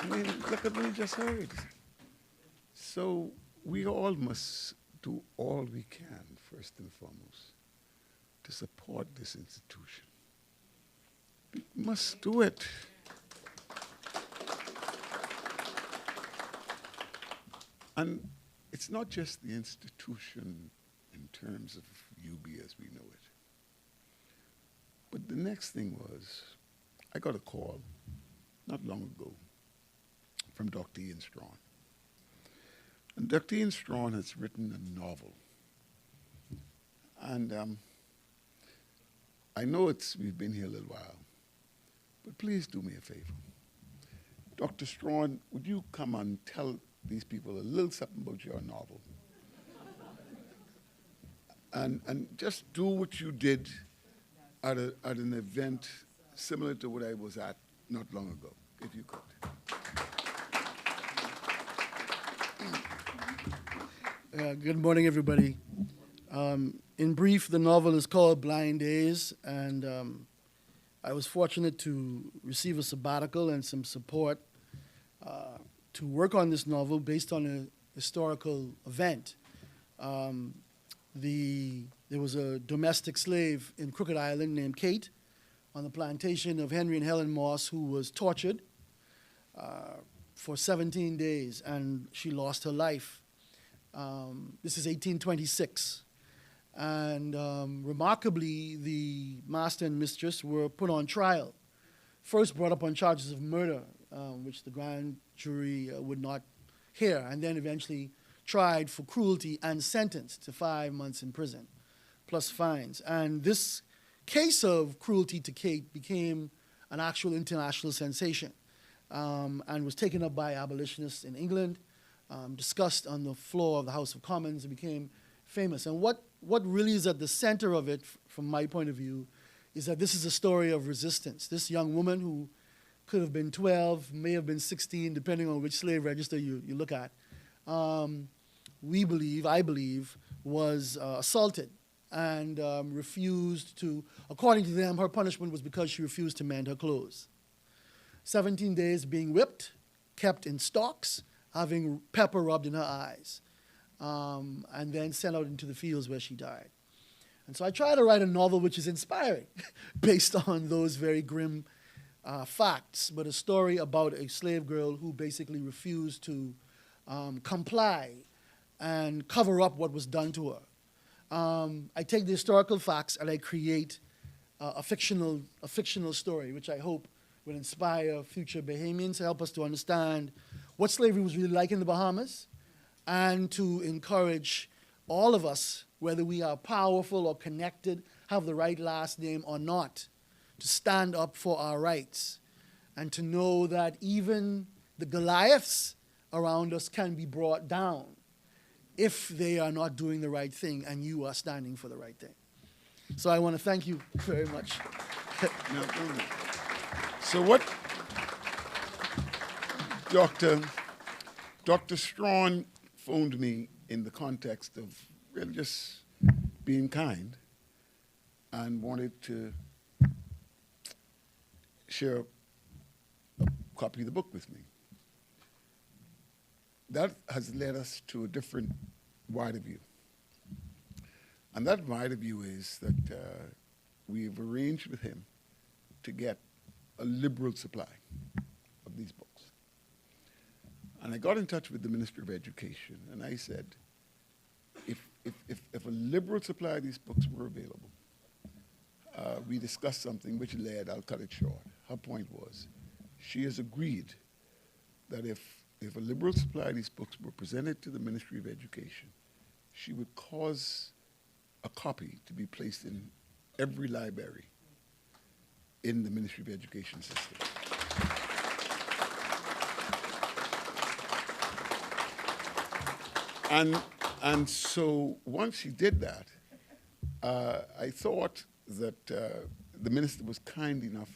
[SPEAKER 13] I mean, look at what we just heard. So we all must do all we can, first and foremost, to support this institution. We must do it. And it's not just the institution in terms of UB as we know it. But the next thing was, I got a call not long ago from Dr. Ian Strawn. And Dr. Ian Strawn has written a novel. And I know we've been here a little while, but please do me a favor. Dr. Strawn, would you come and tell these people a little something about your novel? And just do what you did at an event similar to what I was at not long ago, if you could.
[SPEAKER 18] Good morning, everybody. In brief, the novel is called Blind Days, and I was fortunate to receive a sabbatical and some support to work on this novel based on a historical event. There was a domestic slave in Crooked Island named Kate on the plantation of Henry and Helen Moss who was tortured for 17 days, and she lost her life. This is 1826. And remarkably, the master and mistress were put on trial. First brought up on charges of murder, which the grand jury would not hear, and then eventually tried for cruelty and sentenced to 5 months in prison, plus fines. And this case of cruelty to Kate became an actual international sensation and was taken up by abolitionists in England, discussed on the floor of the House of Commons, and became famous. And what really is at the center of it, from my point of view, is that this is a story of resistance. This young woman who could have been 12, may have been 16, depending on which slave register you look at, I believe, was assaulted and refused to, according to them, her punishment was because she refused to mend her clothes. 17 days being whipped, kept in stocks, having pepper rubbed in her eyes, and then sent out into the fields where she died. And so I try to write a novel which is inspiring, based on those very grim facts, but a story about a slave girl who basically refused to comply and cover up what was done to her. I take the historical facts and I create a fictional story, which I hope will inspire future Bahamians, help us to understand what slavery was really like in the Bahamas, and to encourage all of us, whether we are powerful or connected, have the right last name or not, to stand up for our rights and to know that even the Goliaths around us can be brought down if they are not doing the right thing and you are standing for the right thing. So I want to thank you very much.
[SPEAKER 13] So what Dr. Strawn phoned me in the context of really just being kind and wanted to share a copy of the book with me. That has led us to a different wider view. And that wider view is that we've arranged with him to get a liberal supply of these books. And I got in touch with the Minister of Education, and I said, if a liberal supply of these books were available, we discussed something which led, I'll cut it short. Her point was, she has agreed that if if a liberal supply of these books were presented to the Ministry of Education, she would cause a copy to be placed in every library in the Ministry of Education system. And so once she did that, I thought that the minister was kind enough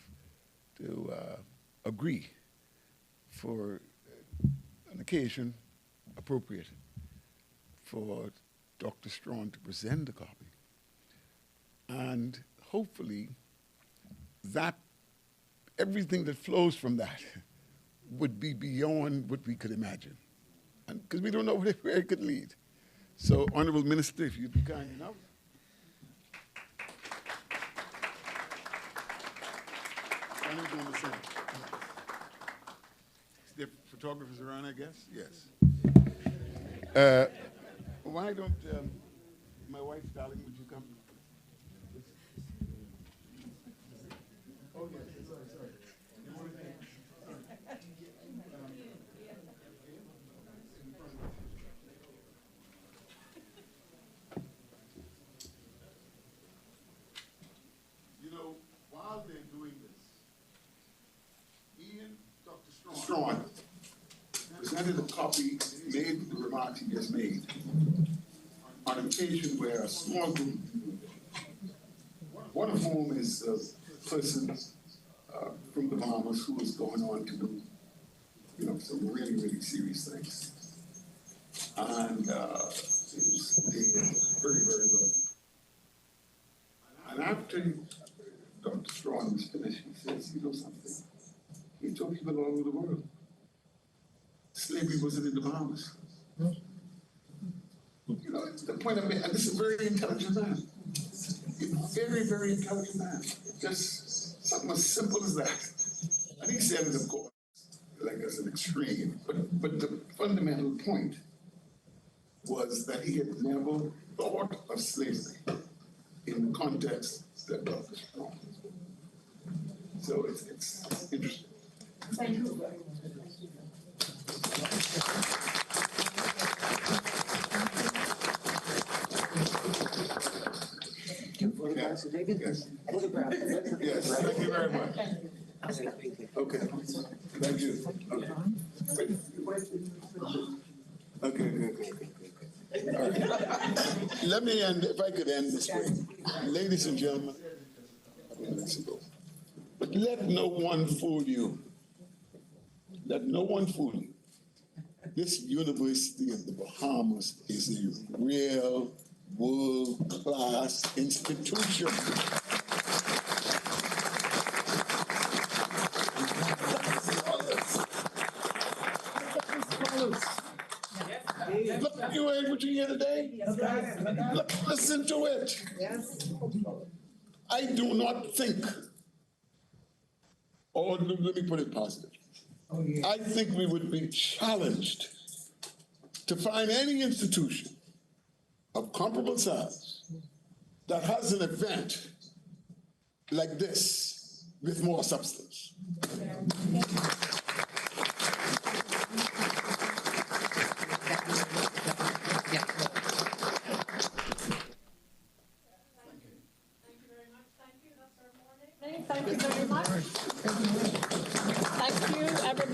[SPEAKER 13] to agree for an occasion appropriate for Dr. Strawn to present a copy. And hopefully that everything that flows from that would be beyond what we could imagine. And because we don't know where it could lead. So, Honorable Minister, if you'd be kind enough. There photographers around, I guess? Yes. Why don't my wife, darling, would you come? Oh, yes, sorry. You know, while they're doing this, Ian, Dr. Strawn presented a copy, made the remarks he just made, on an occasion where a small group, one of whom is a person from the Bahamas who is going on to do, some really, really serious things. And they are very, very low. And after Dr. Strawn was finished, he says, you know something? He told people all over the world. Slavery wasn't in the Bahamas. You know, the point I'm making, and this is a very intelligent man. Very, very intelligent man. Just something as simple as that. And he said it, of course, like as an extreme. But the fundamental point was that he had never thought of slavery in the context that Dr. Strawn. So it's interesting. Thank you. Yes. Yes, thank you very much. Okay, thank you. Okay. All right. Let me end, if I could end this way. Ladies and gentlemen, but let no one fool you. Let no one fool you. This University of the Bahamas is a real world-class institution. Look, you heard what you hear today? Look, listen to it. I do not think, or let me put it positive. I think we would be challenged to find any institution of comparable size that has an event like this with more substance.